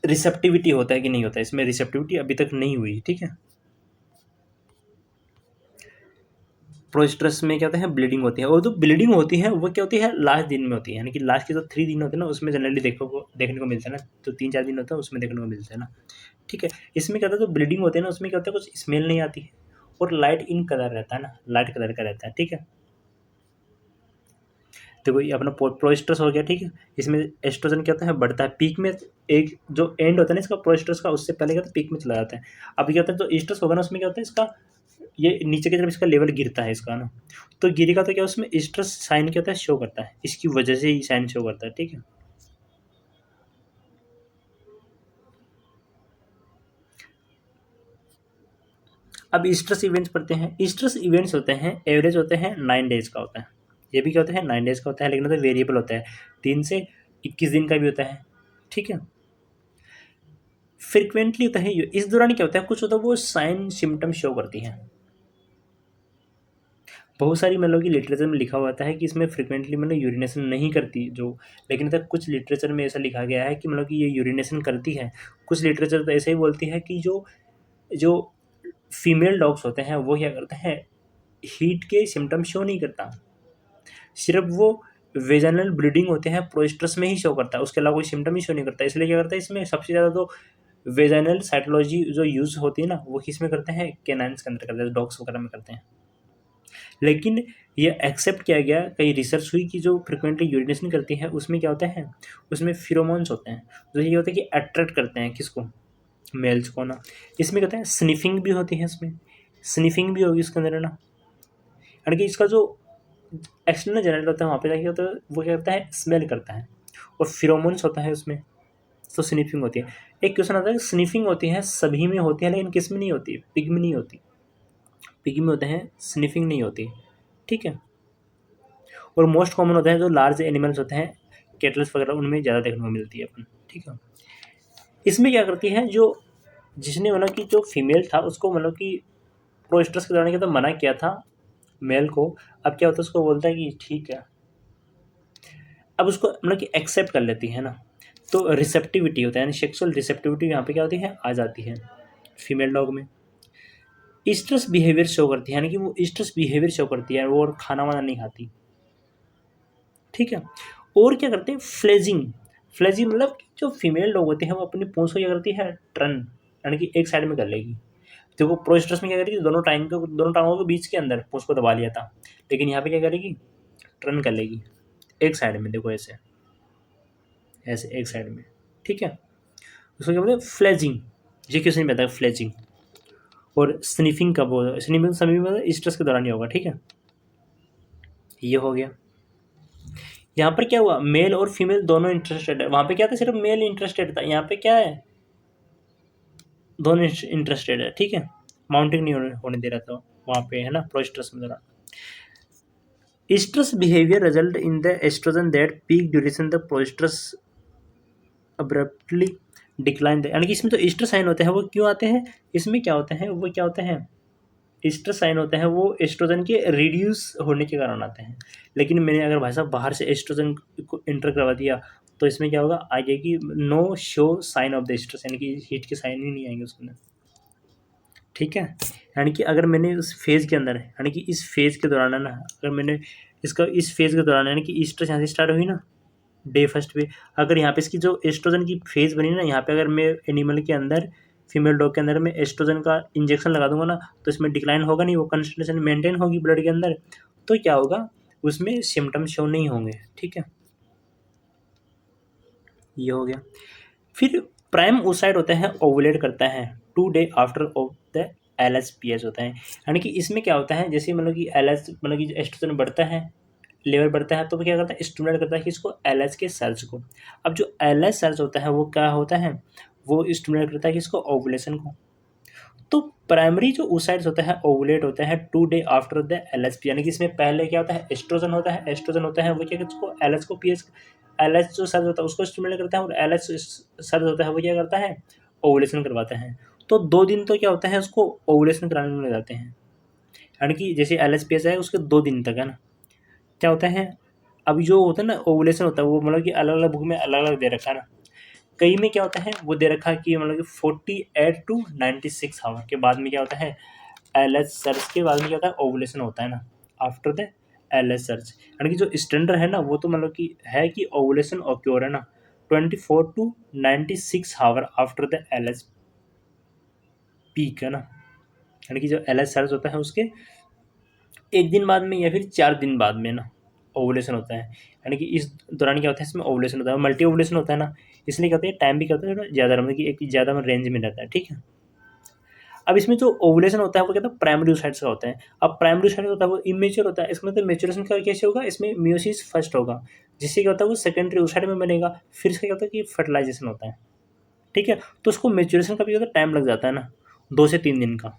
रिसेप्टिविटी होता है कि नहीं होता है, इसमें रिसेप्टिविटी अभी तक नहीं हुई, ठीक है। प्रोस्ट्रस में क्या होता है, ब्लीडिंग होती है, और जो ब्लीडिंग होती है वो क्या होती है, लास्ट दिन में होती है, यानी कि लास्ट के जो 3 दिन होते हैं ना उसमें जनरली देखने को मिलता है ना, तो 3-4 दिन होता है उसमें देखने को मिलता है ना, ठीक है। इसमें क्या होता है, जो ब्लीडिंग होती है ना उसमें क्या होता है, कुछ स्मेल नहीं आती है, और लाइट इन कलर रहता है ना, लाइट कलर का रहता है, ठीक है। देखो ये अपना प्रोस्ट्रस हो गया, ठीक है, इसमें एस्ट्रोजन क्या होता है, बढ़ता है पीक में, एक जो एंड होता है ना इसका प्रोस्ट्रस का, उससे पहले क्या होता है, पीक में चला जाता है। अब क्या होता है, जो एस्ट्रस होगा ना उसमें क्या होता है, इसका ये नीचे की तरफ इसका लेवल गिरता है इसका ना, तो गिरेगा तो क्या उसमें स्ट्रेस साइन क्या होता है, शो करता है, इसकी वजह से ही साइन शो करता है, ठीक है। अब स्ट्रेस इवेंट्स पढ़ते हैं, स्ट्रेस इवेंट्स होते हैं, एवरेज होते हैं 9 डेज का होता है, ये भी क्या होता है, 9 डेज का होता है, लेकिन तो वेरिएबल होता है, 3 से 21 दिन का भी होता है, ठीक है। फ्रिक्वेंटली होता है, इस दौरान क्या होता है, कुछ होता है वो साइन सिम्टम शो करती हैं, बहुत सारी मतलब कि लिटरेचर में लिखा हुआ आता है कि इसमें फ्रिक्वेंटली मतलब यूरिनेशन नहीं करती जो, लेकिन तक कुछ लिटरेचर में ऐसा लिखा गया है कि मतलब कि ये यूरिनेशन करती है, कुछ लिटरेचर तो ऐसे ही बोलती है कि जो जो फीमेल डॉग्स होते हैं वो क्या करते हैं, हीट के सिम्टम शो नहीं करता, सिर्फ वो वेजाइनल ब्लीडिंग होते हैं प्रोस्ट्रस में ही शो करता है, उसके अलावा कोई सिम्टम ही शो नहीं करता, इसलिए क्या करता है इसमें सबसे ज़्यादा तो वेजाइनल साइटोलॉजी जो यूज़ होती है ना, वो किस में करते हैं, कैनाइन्स के अंदर करते हैं, डॉग्स वगैरह में करते हैं। लेकिन ये एक्सेप्ट किया गया, कई रिसर्च हुई कि जो फ्रिक्वेंटली यूरिनेशन करती है उसमें क्या होता है, उसमें फिरोमोन्स होते हैं, जो ये होता है कि अट्रैक्ट करते हैं किसको, मेल्स को ना। इसमें कहते हैं स्निफिंग भी होती है, इसमें स्निफिंग भी होगी इसके अंदर है ना, यानी कि इसका जो एक्सटर्नल जनरेटर होता है वहाँ पे जाके होता है, वो क्या करता है, स्मेल करता है, और फिरोमोन्स होता है उसमें, तो स्निफिंग होती है। एक क्वेश्चन आता है कि स्निफिंग होती है सभी में होती है, लेकिन किस में नहीं होती, पिग में नहीं होती, पिग में होते हैं, स्निफिंग नहीं होती, ठीक है। और मोस्ट कॉमन होता है जो लार्ज एनिमल्स होते हैं, कैटल्स वगैरह, उनमें ज़्यादा देखने को मिलती है अपन, ठीक है। इसमें क्या करती है, जो जिसने मतलब कि जो फीमेल था उसको मतलब कि प्रोस्टर्स के दौरान के तो मना किया था मेल को, अब क्या होता है, उसको बोलता है कि ठीक है, अब उसको मतलब कि एक्सेप्ट कर लेती है ना, तो रिसेप्टिविटी होता है, यानी सेक्सुअल रिसेप्टिविटी यहाँ पे क्या होती है, आ जाती है फीमेल डॉग में। स्ट्रेस बिहेवियर शो करती है, यानी कि वो स्ट्रेस बिहेवियर शो करती है, वो और खाना वाना नहीं खाती, ठीक है। और क्या करते हैं, फ्लेजिंग, फ्लेजिंग मतलब जो फीमेल लोग होते हैं वो अपनी पूंछ को क्या करती है, टर्न, यानी कि एक साइड में कर लेगी। देखो प्रोस्टस में क्या करेगी, दोनों टांगों के बीच के अंदर पूंछ को दबा लिया था, लेकिन यहाँ पे क्या करेगी, टर्न कर लेगी एक साइड में, देखो ऐसे, ऐसे एक साइड में, ठीक है। उसको क्या बोलते हैं, फ्लेजिंग, ये क्वेश्चन नहीं पता फ्लेजिंग। और स्निफिंग कब हो, स्निफिंग सभी में स्ट्रेस के दौरान ही होगा, ठीक है। ये हो गया। यहाँ पर क्या हुआ, मेल और फीमेल दोनों इंटरेस्टेड है, वहाँ पे क्या था, सिर्फ मेल इंटरेस्टेड था, यहाँ पे क्या है, दोनों इंटरेस्टेड है, ठीक है। माउंटिंग नहीं होने दे रहा था वहाँ पे, है ना, प्रोस्ट्रस में जरा। Estrus behavior result in the estrogen that peak duration the prostrus abruptly decline the, यानी कि इसमें तो ईस्टर साइन होते हैं, वो क्यों आते हैं, इसमें क्या होते हैं, वो क्या होते हैं, ईस्टर साइन होते हैं, वो एस्ट्रोजन के रिड्यूस होने के कारण आते हैं। लेकिन मैंने अगर भाई साहब बाहर से एस्ट्रोजन को इंटर करवा दिया, तो इसमें क्या होगा, आगे की no show sign of the estrus, यानी कि हीट के साइन ही नहीं आएंगे उसके अंदर, ठीक है। यानी कि अगर मैंने उस फेज़ के अंदर, यानी कि इस फेज़ के दौरान है ना, अगर मैंने इसका इस फेज़ के दौरान, यानी कि ईस्टर यहाँ से स्टार्ट हुई ना, डे फर्स्ट पे, अगर यहाँ पे इसकी जो एस्ट्रोजन की फेज़ बनी ना, यहाँ पे अगर मैं एनिमल के अंदर, फीमेल डॉग के अंदर मैं एस्ट्रोजन का इंजेक्शन लगा दूंगा ना, तो इसमें डिक्लाइन होगा नहीं, वो कंसंट्रेशन मेंटेन होगी ब्लड के अंदर, तो क्या होगा, उसमें सिम्टम शो नहीं होंगे, ठीक है। ये हो गया। फिर प्राइम oocyte होता है, ओवुलेट करता है 2 day after of the LHPS होता है, यानी कि इसमें क्या होता है, जैसे मतलब कि LH मतलब कि एस्ट्रोजन बढ़ता है, लेवल बढ़ता है, तो वो क्या करता है, स्टिमुलेट करता है कि इसको LH के सेल्स को। अब जो LH सेल्स होता है वो क्या होता है, वो स्टिमुलेट करता है कि इसको ओवुलेशन को। तो प्राइमरी जो oocytes होता है, ओवुलेट होता है 2 डे आफ्टर द LHP, यानी कि इसमें पहले क्या होता है, एस्ट्रोजन होता है, एस्ट्रोजन होता है वो क्या, इसको LH को PS, LH जो सेल्स होता है उसको स्टिमुलेट करता है, और LH सेल्स होता है वो क्या करता है, ओवुलेशन करवाता है। तो 2 दिन तो क्या होता है, उसको ओवुलेशन कराने में लग जाते हैं, यानी कि जैसे LHPS है उसके 2 दिन तक, है ना। क्या होता है, अभी जो होता है ना ओवुलेशन होता है, वो मतलब कि अलग अलग बुक में अलग अलग दे रखा है ना, कई में क्या होता है, वो दे रखा है कि मतलब कि 48 to 96 आवर के बाद में क्या होता है, LH सर्च के बाद में क्या होता है, ओवुलेशन होता है ना, आफ्टर द LH सर्च, यानी कि जो स्टैंडर्ड है ना, वो तो मतलब कि है कि ओवुलेशन ऑक्योर है ना 24 to 96 hour after the LH peak, है ना, यानी कि जो LH सर्च होता है उसके 1 दिन बाद में या फिर 4 दिन बाद में ना ओवुलेशन होता है, यानी कि इस दौरान क्या होता है, इसमें ओवुलेशन होता है, मल्टी ओवुलेशन होता है ना, इसलिए क्या होता है, टाइम भी क्या होता है थोड़ा ज़्यादा, मतलब कि एक ज़्यादा रेंज में रहता है, ठीक है। अब इसमें जो ओवुलेशन होता है वो क्या होता है, प्राइमरी oocytes का होता है। अब प्राइमरी oocyte होता है वो इमेच्योर होता है, इसमें मतलब मेच्योरेशन का कैसे होगा, इसमें मियोसिस फर्स्ट होगा, जिससे क्या होता है वो सेकेंडरी oocyte में बनेगा, फिर इसका क्या होता है कि फर्टिलाइजेशन होता है, ठीक है। तो उसको मेच्योरेशन का भी होता है, टाइम लग जाता है ना, 2 से 3 दिन का,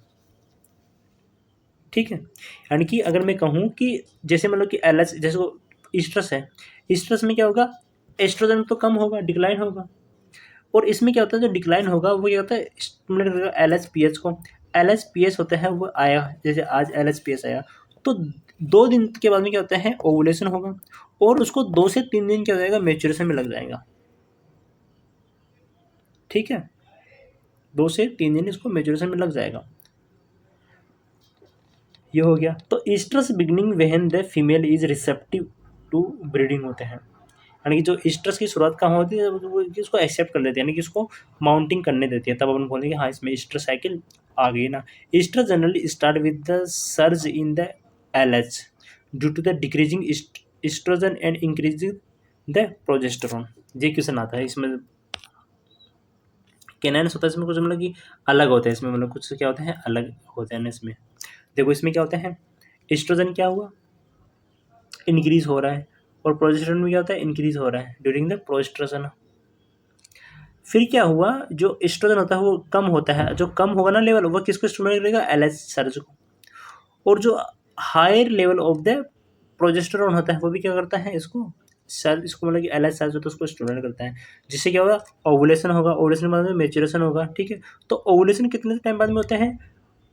ठीक है। यानी कि अगर मैं कहूँ कि जैसे मतलब कि LH जैसे वो ईस्ट्रस है, ईस्ट्रस में क्या होगा, एस्ट्रोजन तो कम होगा, डिक्लाइन होगा, और इसमें क्या होता है, जो डिक्लाइन होगा वो क्या होता है, स्टिमुलेट करेगा LHPS को। LHPS होता है वो आया, जैसे आज LHPS आया, तो 2 दिन के बाद में क्या होता है, ओवुलेशन होगा, और उसको 2 से 3 दिन क्या हो जाएगा, मेच्योरेशन में लग जाएगा, ठीक है। 2 से 3 दिन इसको मेच्योरेशन में लग जाएगा। ये हो गया। तो estrus beginning when the female is receptive to breeding होते हैं, यानी कि जो ईस्ट्रस की शुरुआत कहाँ होती है, वो कि उसको एक्सेप्ट कर लेते हैं, यानी कि उसको माउंटिंग करने देती है, तब अपन बोलेंगे कि हाँ इसमें ईस्टर साइकिल आ गई ना। Estrus generally start with the surge in the LH due to the decreasing estrogen and increasing the progesterone. ये क्वेश्चन आता है इसमें, केनाइन्स होता है इसमें कुछ मतलब कि अलग होता है, इसमें मतलब कुछ क्या होते हैं अलग होते हैं ना इसमें। देखो इसमें क्या होता है, ईस्ट्रोजन क्या हुआ, इंक्रीज हो रहा है, और प्रोजेस्टेरोन में क्या होता है, इंक्रीज हो रहा है ड्यूरिंग द प्रोजेस्टेरोन। फिर क्या हुआ, जो एस्ट्रोजन होता है वो कम होता है, जो कम होगा ना लेवल, वो किसको स्टिमुलेट करेगा, LH सर्ज को। और जो higher level of the progesterone होता है वो भी क्या करता है, इसको सर इसको मतलब कि LH सर्ज होता है उसको स्टिमुलेट करता है, जिससे क्या होगा, ओवुलेशन होगा, ओवुलेशन बाद में मेचुरेशन होगा, ठीक है। तो ओवुलेशन कितने टाइम बाद में होता है,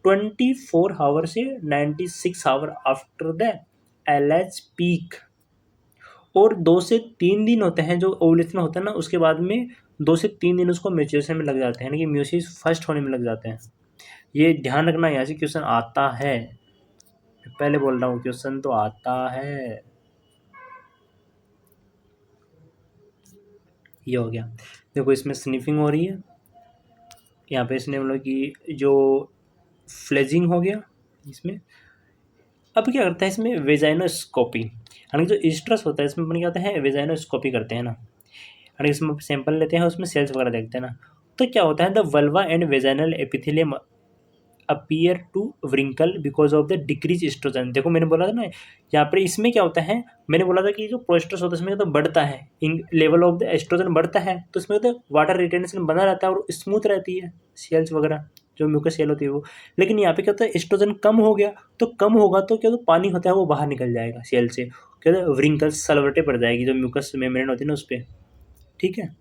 24 आवर से 96 hour after the LH peak. और 2 से 3 दिन होते हैं जो ओवुलेशन होता है ना, उसके बाद में 2 से 3 दिन उसको मेच्योरेशन में लग जाते हैं, यानी कि म्यूसिस फर्स्ट होने में लग जाते हैं। ये ध्यान रखना, यहाँ से क्वेश्चन आता है, पहले बोल रहा हूँ क्वेश्चन तो आता है। ये हो गया, देखो इसमें स्निफिंग हो रही है, यहाँ पे इसने मतलब कि जो फ्लेजिंग हो गया इसमें। अब क्या करता है इसमें वेजाइनोस्कोपी, यानी जो ईस्ट्रस होता है इसमें अपन क्या होता है, वेजाइनोस्कोपी करते हैं ना, यानी इसमें सैंपल लेते हैं उसमें सेल्स वगैरह देखते हैं ना। तो क्या होता है, the vulva and vaginal epithelium appear to wrinkle because of the decrease estrogen. देखो मैंने बोला था ना, यहाँ पर इसमें क्या होता है, मैंने बोला था कि जो प्रोस्ट्रस होता है इसमें तो बढ़ता है, लेवल ऑफ द एस्ट्रोजन बढ़ता है, तो इसमें तो वाटर रिटेंशन बना रहता है और स्मूथ रहती है सेल्स वगैरह, जो म्यूकस सेल होती है वो। लेकिन यहाँ पे क्या होता है, एस्ट्रोजन कम हो गया, तो कम होगा तो क्या, तो पानी होता है वो बाहर निकल जाएगा सेल से, क्या होता है व्रिंकल्स, सलवटें पड़ जाएगी जो म्यूकस मेम्ब्रेन होती है ना उस पर, ठीक है।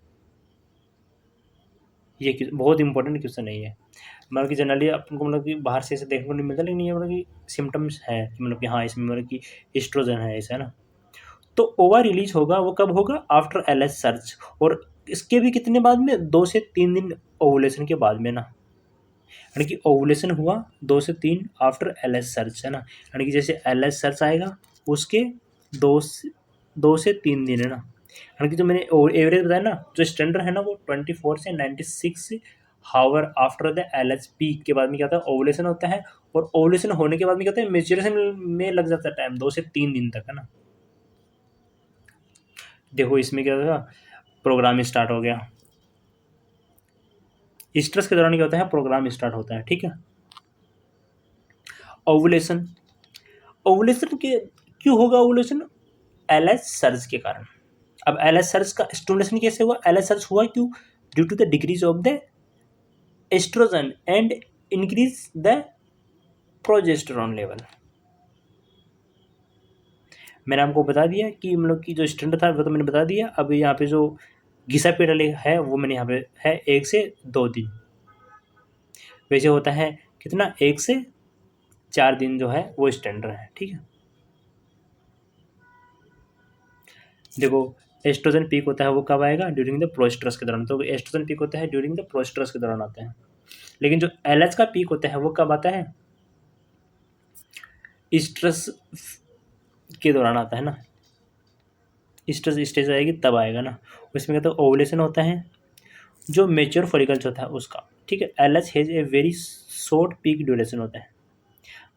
ये बहुत इंपॉर्टेंट क्वेश्चन है ये, मतलब कि जनरली अपन को मतलब कि बाहर से ऐसे देखने को नहीं मिलता, लेकिन ये मतलब कि सिम्टम्स है कि मतलब कि हाँ इसमें मतलब कि एस्ट्रोजन है ऐसा है ना। तो ओवा रिलीज होगा, वो कब होगा, आफ्टर LH सर्च, और इसके भी कितने बाद में, 2 से 3 दिन ओवुलेशन के बाद में ना, यानी कि ओवुलेशन हुआ 2 से 3 आफ्टर LH सर्च है ना, यानी कि जैसे LH सर्च आएगा उसके 2 से 3 दिन है ना, यानी कि जो मैंने एवरेज बताया ना, जो स्टैंडर्ड है ना वो 24 से 96 हावर आफ्टर द LH पीक के बाद में क्या होता है, ओवुलेशन होता है, और ओवुलेशन होने के बाद में क्या होता है, मेच्योरेशन में लग जाता है टाइम 2 से 3 दिन तक है ना। देखो इसमें क्या होगा, प्रोग्राम स्टार्ट हो गया, स्ट्रेस के दौरान क्या होता है, प्रोग्राम स्टार्ट होता है, ठीक है। ओवुलेशन, ओवुलेशन के क्यों होगा ओवुलेशन, LH सर्ज के कारण। अब LH सर्ज का स्टिमुलेशन कैसे हुआ, LH सर्ज हुआ क्यों, due to the decrease of the estrogen and increase the progesterone level. मैंने आपको बता दिया कि मतलब कि जो स्टैंडर्ड था वो तो मैंने बता दिया। अब यहाँ पे जो घिसा पेड़ा है वो मैंने यहाँ पे है 1 से 2 दिन, वैसे होता है कितना, 1 से 4 दिन जो है वो स्टैंडर्ड है, ठीक है। देखो एस्ट्रोजन पीक होता है वो कब आएगा, ड्यूरिंग द प्रोस्ट्रस के दौरान, तो एस्ट्रोजन पीक होता है ड्यूरिंग द प्रोस्ट्रस के दौरान आता है। लेकिन जो LH का पीक होता है वो कब आता है, स्ट्रेस के दौरान आता है ना, स्ट्रेस स्टेज आएगी तब आएगा ना। उसमें क्या, तो ओवुलेशन होता है, जो मेच्योर फॉलिकल्स होता है उसका, ठीक है। LH has a very short peak duration होता है,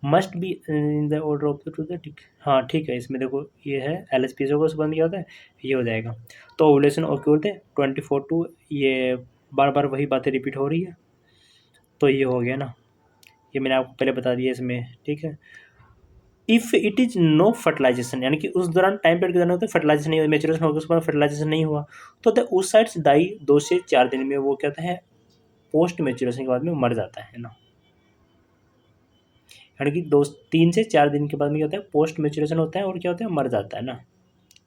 must be in the order of the two the, ठीक, हाँ ठीक है। इसमें देखो ये है LH पीस होगा उसके बाद क्या होता है, ये हो जाएगा। तो ओवुलेशन ओके बोलते हैं 24 टू, ये बार बार वही बातें रिपीट हो रही है, तो ये हो गया ना, ये मैंने आपको पहले बता दिया इसमें, ठीक है। If it is no fertilization, यानी कि उस दौरान टाइम पीरियड के दौरान होता है फर्टिलाइजेशन नहीं हुआ, मेचुरेशन हो गया उसके बाद फर्टिलाइजेशन नहीं हुआ, तो उस साइड से दाई 2 से 4 दिन में वो कहता है पोस्ट मेचुरेशन के बाद में मर जाता है ना, यानी कि 3 से 4 दिन के बाद में क्या होता है, पोस्ट मेचुरेशन होता है और क्या होता है, मर जाता है ना,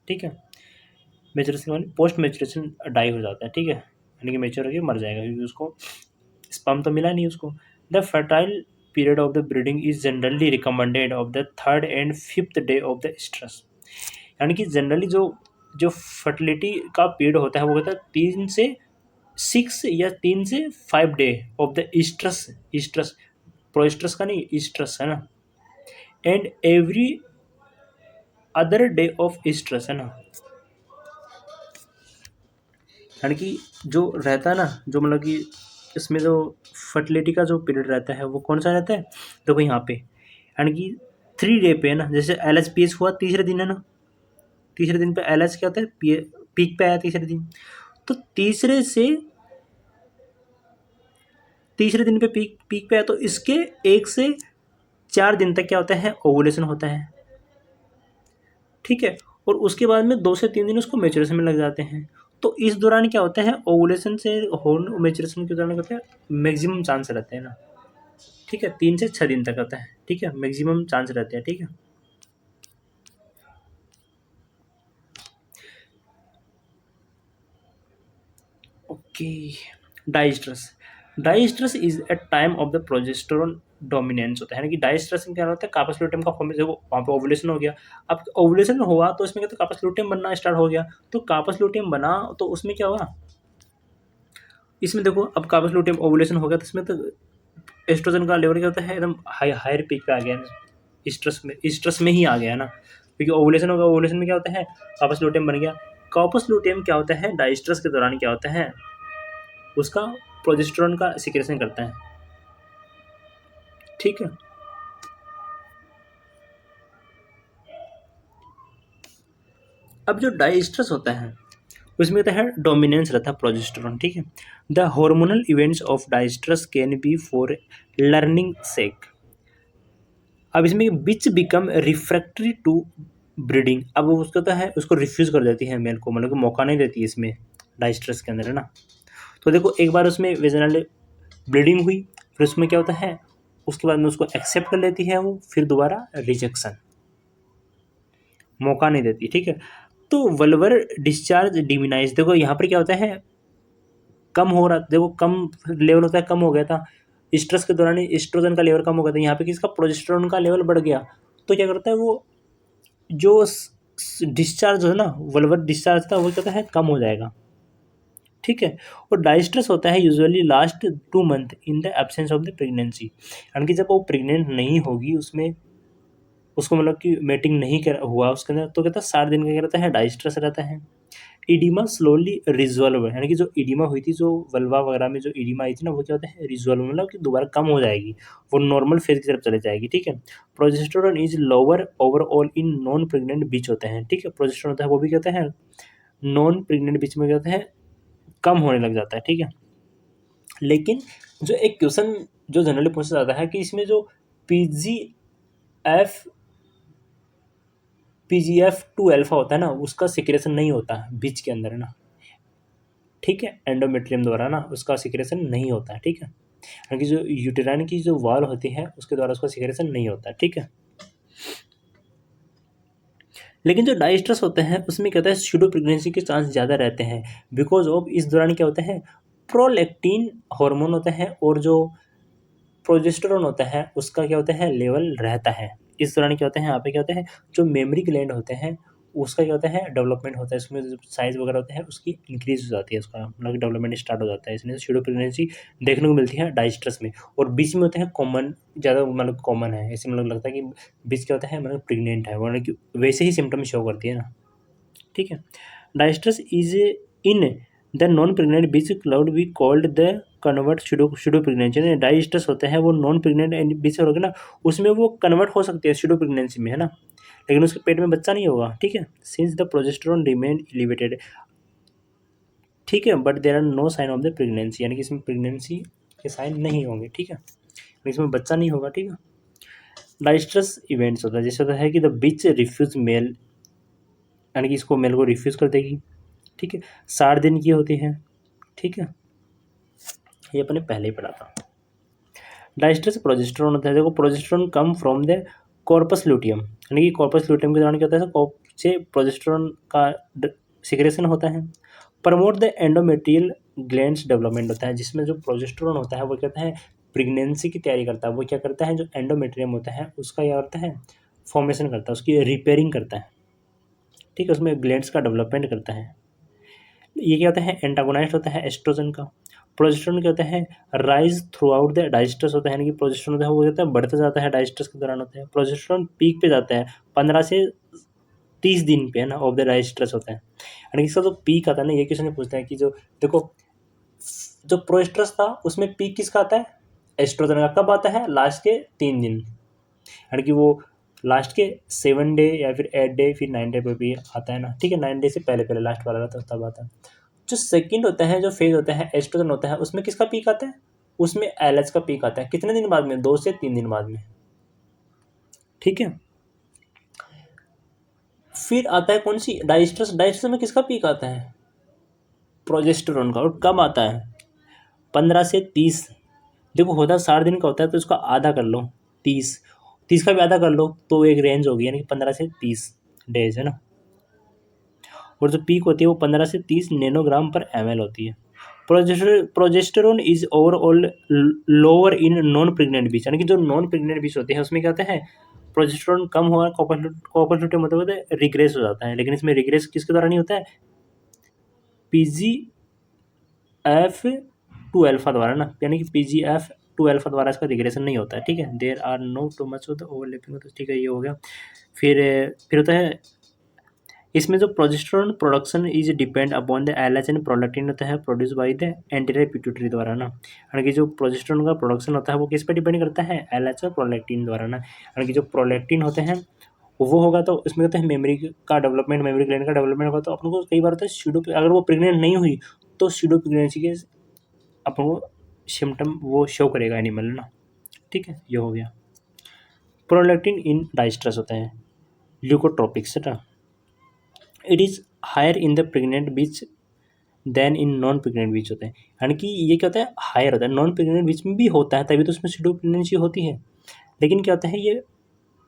ठीक है। मेचुरेशन के बाद पोस्ट मेचुरेशन डाई हो जाता है, ठीक है, यानी कि मेच्योर होकर मर जाएगा क्योंकि उसको स्पर्म तो मिला नहीं उसको। The fertile period of the breeding is generally recommended of the 3rd and 5th day of the stress, यानी कि जनरली जो जो फर्टिलिटी का पीरियड होता है वो कहता है 3 से 6 या 3 से 5 day of the oestrus, oestrus prooestrus का नहीं, ईस्ट्रस है ना, and every other day of oestrus है ना। यानी कि जो रहता है ना, जो मतलब कि इसमें जो फर्टिलिटी का जो पीरियड रहता है वो कौन सा रहता है, देखो यहाँ पे यानी कि 3 डे पे है ना, जैसे LHPS हुआ तीसरे दिन है ना, तीसरे दिन पे LH क्या होता है, पीक पे आया तीसरे दिन, तो तीसरे दिन पे पीक पे आया, तो इसके 1 से 4 दिन तक क्या होता है, ओवुलेशन होता है, ठीक है। और उसके बाद में 2 से 3 दिन उसको मेचुरेशन में लग जाते हैं। तो इस दौरान क्या होता है, ओवुलेशन से हॉर्न मेचुरेशन के दौरान क्या होता है, मैक्सिमम चांस रहते हैं ना, ठीक है, 3 से 6 दिन तक होता है, ठीक है, मैक्सिमम चांस रहते हैं, ठीक है। Okay, dioestrus, dioestrus is a time of the progesterone dominance होता है ना, कि डाइस्ट्रस में क्या होता है, कार्पस लुटेम का फॉर्मेशन, देखो वहाँ पे ओवुलेशन हो गया, अब ओवुलेशन हुआ तो इसमें क्या, तो कार्पस लुटेम बनना स्टार्ट हो गया, तो कार्पस लुटेम बना तो उसमें क्या हुआ, इसमें देखो अब कार्पस लुटेम ओवुलेशन हो गया, तो इसमें तो एस्ट्रोजन का लेवल क्या होता है, एकदम हायर पीक पे आ गया, स्ट्रेस में ही आ गया है ना, क्योंकि ओवुलेशन होगा, ओवुलेशन में क्या होता है, कार्पस लुटेम बन गया। कार्पस लुटेम क्या होता है, डाइस्ट्रस के दौरान क्या होता है, उसका प्रोजेस्टेरोन का सिक्रेशन करता है, ठीक है। अब जो डाइस्ट्रस होता है उसमें होता है डोमिनेंस रहता है प्रोजेस्टेरोन, ठीक है। The hormonal events of dioestrus can be for learning sec. अब इसमें bitch become refractory to breeding, अब वो उसका होता है, उसको रिफ्यूज़ कर देती है मेल को, मतलब कि मौका नहीं देती है इसमें डाइस्ट्रस के अंदर, है ना। तो देखो एक बार उसमें वेजिनल ब्लीडिंग हुई, फिर उसमें क्या होता है, उसके बाद में उसको एक्सेप्ट कर लेती है वो, फिर दोबारा रिजेक्शन, मौका नहीं देती, ठीक है। तो वल्वर डिस्चार्ज डिमिनाइज, देखो यहाँ पर क्या होता है, कम हो रहा, देखो कम लेवल होता है, कम हो गया था स्ट्रेस के दौरान, एस्ट्रोजन का लेवल कम हो गया था, यहाँ पे किसका, प्रोजेस्टेरोन का लेवल बढ़ गया, तो क्या करता है वो, जो डिस्चार्ज है ना, वल्वर डिस्चार्ज था, वो क्या होता है, कम हो जाएगा, ठीक है। और डाइस्ट्रस होता है usually last 2 month in the absence of the pregnancy, यानी कि जब वो प्रेग्नेंट नहीं होगी, उसमें उसको मतलब कि मेटिंग नहीं कर हुआ उसके अंदर, तो कहता है 60 दिन का क्या रहता है, डाइस्ट्रस रहता है। इडीमा स्लोली रिजॉल्व, यानी कि जो इडीमा हुई थी, जो वल्वा वगैरह में जो इडीमा आई थी ना, वो क्या होता है, रिजॉल्व, मतलब कि दोबारा कम हो जाएगी, वो नॉर्मल फेज की तरफ चले जाएगी, ठीक है। Progesterone is lower overall in non pregnant bitch होते हैं, ठीक है, प्रोजेस्टेरोन होता है वो भी कहते हैं नॉन प्रेग्नेंट बीच में कहते हैं कम होने लग जाता है, ठीक है। लेकिन जो एक क्वेश्चन जो जनरली पूछा जाता है कि इसमें जो एफ PGF2 अल्फा होता है ना, उसका सिक्रेशन नहीं होता बीच के अंदर, है ना, ठीक है, एंडोमेट्रियम द्वारा ना उसका सिक्रेशन नहीं होता है, ठीक है, क्योंकि जो यूटेराइन की जो वॉल होती है उसके द्वारा उसका सिक्रेशन नहीं होता है, ठीक है। लेकिन जो डाइस्ट्रस होते हैं उसमें क्या होता है, स्यूडो प्रेगनेंसी के चांस ज़्यादा रहते हैं, बिकॉज ऑफ इस दौरान क्या होता है, प्रोलैक्टिन हार्मोन होता है, और जो प्रोजेस्टेरोन होता है उसका क्या होता है, लेवल रहता है। इस दौरान क्या होता है, यहाँ पे क्या होता है, जो मेमोरी ग्लैंड होते हैं उसका क्या होता है, डेवलपमेंट होता है, उसमें जो साइज वगैरह होता है उसकी इंक्रीज हो जाती है, उसका मतलब डेवलपमेंट स्टार्ट हो जाता है, इसलिए स्यूडो प्रेगनेंसी देखने को मिलती है डाइस्ट्रस में। और बीच में होता है कॉमन, ज़्यादा मतलब कॉमन है, ऐसे मतलब लगता है कि बीच क्या होता है, मतलब प्रेग्नेंट है, मतलब कि वैसे ही सिम्टम शो करती है ना, ठीक है। Dioestrus is in the non pregnant bitch could we called the convert pseudo pregnancy, dioestrus होता है वो नॉन प्रेग्नेंट बीच होगा ना, उसमें वो कन्वर्ट हो सकती है शूडो प्रेगनेंसी में, है ना, लेकिन उसके पेट में बच्चा नहीं होगा, ठीक है, since the progesterone remain elevated, ठीक है, but there are no sign of the pregnancy, यानी कि इसमें प्रेगनेंसी के साइन नहीं होंगे, ठीक है, इसमें बच्चा नहीं होगा, ठीक है। डाइस्ट्रस इवेंट्स होता है, जैसे होता है कि द बिच रिफ्यूज मेल, यानी कि इसको मेल को रिफ्यूज कर देगी, ठीक है, 60 दिन की होती है, ठीक है, ये अपने पहले ही पढ़ा था। डाइस्ट्रस प्रोजेस्टेरोन होता है, देखो progesterone come from the corpus luteum, यानी कि कॉर्पस लुटियम के दौरान क्या होता है, कॉप से प्रोजेस्टेरोन का सिक्रेशन होता है। Promote the endometrial glands development होता है, जिसमें जो प्रोजेस्टेरोन होता है वो कहता है प्रेगनेंसी की तैयारी करता है, वो क्या करता है, जो एंडोमेट्रियम होता है उसका क्या करता है, फॉर्मेशन करता है, उसकी रिपेयरिंग करता है, ठीक है, उसमें ग्लैंड्स का डेवलपमेंट करता है। ये क्या होता है, एंटागोनाइस्ट होता है एस्ट्रोजन का। प्रोजेस्टेरोन क्या होता है, राइज थ्रू आउट द डाइस्ट्रस होता है, यानी कि प्रोजेस्टेरोन होता है वो कहता है बढ़ता जाता है डाइस्ट्रस के दौरान होता है। प्रोजेस्टेरोन पीक पे जाता है 15 से 30 दिन पे है ना ऑफ द डाइस्ट्रस होता है। यानी कि इसका जो पीक आता है ना, ये क्वेश्चन पूछता है कि जो देखो जो प्रोस्ट्रस था उसमें पीक किसका आता है, एस्ट्रोजन का। कब आता है, लास्ट के 3 दिन, यानी कि वो लास्ट के 7 डे या फिर 8 डे फिर 9 डे पे भी आता है ना, ठीक है, 9 डे से पहले पहले लास्ट वाला रहता है तब आता है। जो सेकंड होता है, जो फेज होता है एस्ट्रोजन होता है, उसमें किसका पीक आता है, उसमें एलएच का पीक आता है। कितने दिन बाद में, 2 से 3 दिन बाद में, ठीक है। फिर आता है कौन सी, डाइस्ट्रस। डाइस्ट्रस में किसका पीक आता है, प्रोजेस्टेरोन का। और कब आता है, 15 से 30। देखो होता 60 दिन का होता है, तो इसका आधा कर लो, 30, 30 का भी आधा कर लो तो एक रेंज होगी, यानी कि 15 से 30 डेज है ना। और जो पीक होती है वो 15 से 30 नैनोग्राम पर ml होती है। Progesterone is overall lower in non pregnant bitch, यानी कि जो नॉन प्रेग्नेंट बीच होते हैं उसमें क्या होता है, प्रोजेस्टेरोन कम हुआ, कॉपर मतलब रिग्रेस हो जाता है। लेकिन इसमें रिग्रेस किसके द्वारा नहीं होता है, PGF2 अल्फा द्वारा ना, यानी कि PGF2 अल्फा द्वारा इसका रिग्रेशन नहीं होता है, ठीक है। There are no too much of the overlapping, तो ठीक है, ये हो गया। फिर होता है इसमें जो progesterone production is depend upon the LH and prolactin होता है produce by the anterior pituitary द्वारा ना, यानी कि जो प्रोजेस्टेरोन का प्रोडक्शन होता है वो किस पर डिपेंड करता है, एलएच और प्रोलैक्टिन द्वारा ना। यानी कि जो प्रोलैक्टिन होते हैं वो होगा तो इसमें होता है मेमोरी का डेवलपमेंट, मेमोरी ग्लैंड का डेवलपमेंट होगा। तो अपन को कई बार होता है सीडो, अगर वो प्रेग्नेंट नहीं हुई तो सीडो प्रेगनेंसी के अपन को सिम्टम वो शो करेगा एनिमल ना, ठीक है, ये हो गया। प्रोलैक्टिन इन डाइस्ट्रस होता है ल्यूकोट्रोपिक्स ना, it is higher in the pregnant bitch than in non pregnant bitch होते हैं। यानी कि ये क्या होता है, हायर होता है, नॉन प्रेग्नेंट बीच में भी होता है, तभी तो उसमें सीडो प्रेगनेंसी होती है। लेकिन क्या होता है, ये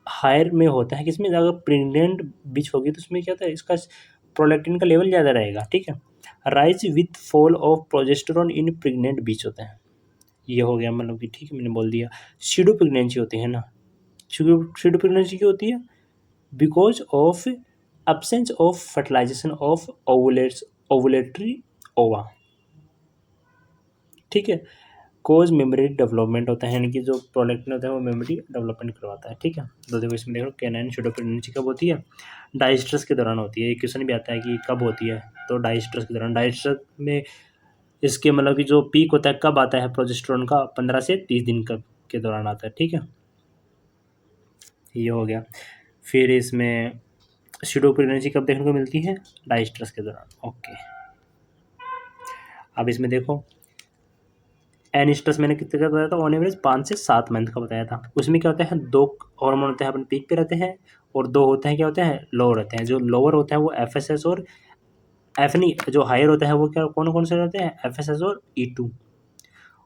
हायर में होता है किसमें, अगर प्रेग्नेंट बीच होगी तो उसमें क्या होता है, इसका प्रोलैक्टिन का लेवल ज़्यादा रहेगा, ठीक है। Rise with fall of progesterone in pregnant bitch होता है, ये हो गया, मतलब कि ठीक है, मैंने बोल दिया। सीडो प्रेगनेंसी होती है ना, सीडो प्रेगनेंसी क्यों होती है, because of absence of fertilization of ovulatory ova, ठीक है। कोज मेमोरी डेवलपमेंट होता है, यानी कि जो प्रोलैक्टिन होता है वो मेमोरी डेवलपमेंट करवाता है, ठीक है। तो देखो इसमें देखो कैनाइन सीडो प्रेगनेंसी कब होती है, डाइस्ट्रस के दौरान होती है। एक क्वेश्चन भी आता है कि कब होती है, तो डाइस्ट्रस के दौरान। डाइस्ट्रस में इसके मतलब कि जो पीक होता है कब आता है प्रोजेस्टेरोन का, 15 से 30 दिन के दौरान आता है, ठीक है, ये हो गया। फिर इसमें सीडो प्रेगनेंसी कब देखने को मिलती है, डाइस्ट्रस के दौरान, ओके। अब इसमें देखो एनिस्ट्रस मैंने कितने का बताया था, ऑन एवरेज 5 से 7 मंथ का बताया था। उसमें क्या होता है, 2 हार्मोन होते हैं अपन पीक पे रहते हैं, और 2 होते हैं क्या होते हैं, लोअर रहते हैं। जो लोअर होता है वो FSS और एफनी, जो हायर होता है वो क्या, कौन कौन से रहते हैं, FSS और E2।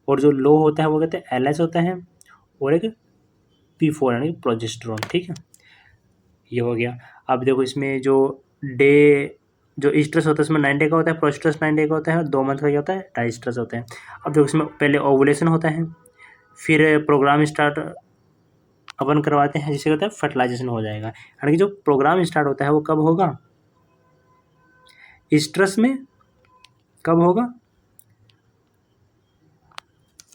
और जो लो होता है वो कहते हैं LH होता है, और एक P4 यानी प्रोजेस्टेरोन, ठीक है, ये हो गया। अब देखो इसमें जो डे, जो स्ट्रेस होता है उसमें 9 डे का होता है, प्रोस्ट्रस 9 डे का होता है, 2 मंथ का क्या होता है, डाइस्ट्रस होता है। अब देखो इसमें पहले ओवुलेशन होता है, फिर प्रोग्राम स्टार्ट अपन करवाते हैं, जिसे कहते हैं फर्टिलाइजेशन हो जाएगा। यानी कि जो प्रोग्राम स्टार्ट होता है वो कब होगा, स्ट्रेस में, कब होगा,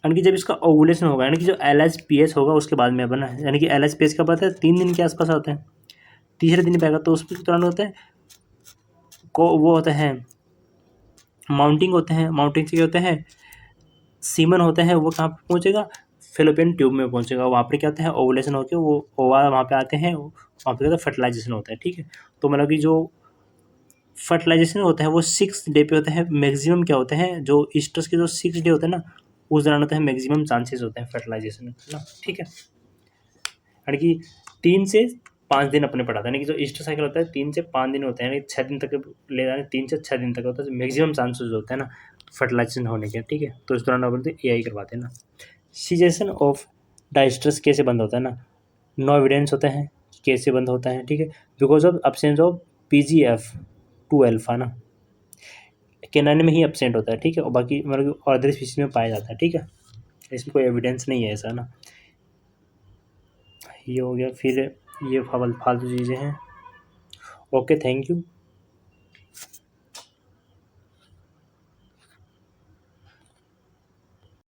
यानी कि जब इसका ओवुलेशन होगा, यानी कि जो LHPS होगा उसके बाद में बना है। यानी कि LHPS कब आता है, 3 दिन के आसपास आता है, तीसरे दिन पे आएगा, तो उसके दौरान होता है को वो होता है माउंटिंग होते हैं। माउंटिंग से क्या होता है, सीमन होता है वो कहाँ पे पहुँचेगा, फेलोपियन ट्यूब में पहुँचेगा। वहाँ पर क्या होता है, ओवुलेशन होकर वो ओवा वहाँ पे आते हैं, वहाँ पे क्या फर्टिलाइजेशन होता है, ठीक है। तो मतलब कि जो फर्टिलाइजेशन होता है वो 6 डे पे होता है मैक्सिमम। क्या होता है, जो ईस्टर्स के जो 6 डे होते हैं ना, उस दौरान होता है मैक्सिमम चांसेस होते हैं फर्टिलाइजेशन ना, ठीक है। यानी कि 3 से 5 दिन अपने पढ़ा था, यानी कि जो ईस्टर साइकिल होता है 3 से 5 दिन होते हैं, यानी 6 दिन तक ले जाने, 3 से 6 दिन तक होता है, मैक्सिमम चांसेस होते हैं ना फर्टिलाइजेशन होने के, ठीक है। तो इस दौरान अपन AI करवाते हैं ना। सीजेशन ऑफ डाइस्ट्रस कैसे बंद होता है ना, नो एविडेंस होता है कैसे बंद होता है, ठीक है, because of absence of PGF2 alpha ना, कैनाइन में ही एब्सेंट होता है, ठीक है, और बाकी मतलब अदर स्पीशीज में पाया जाता है, ठीक है, इसमें कोई एविडेंस नहीं है ऐसा ना, ये हो गया। फिर ये फालतू चीज़ें हैं, ओके, थैंक यू।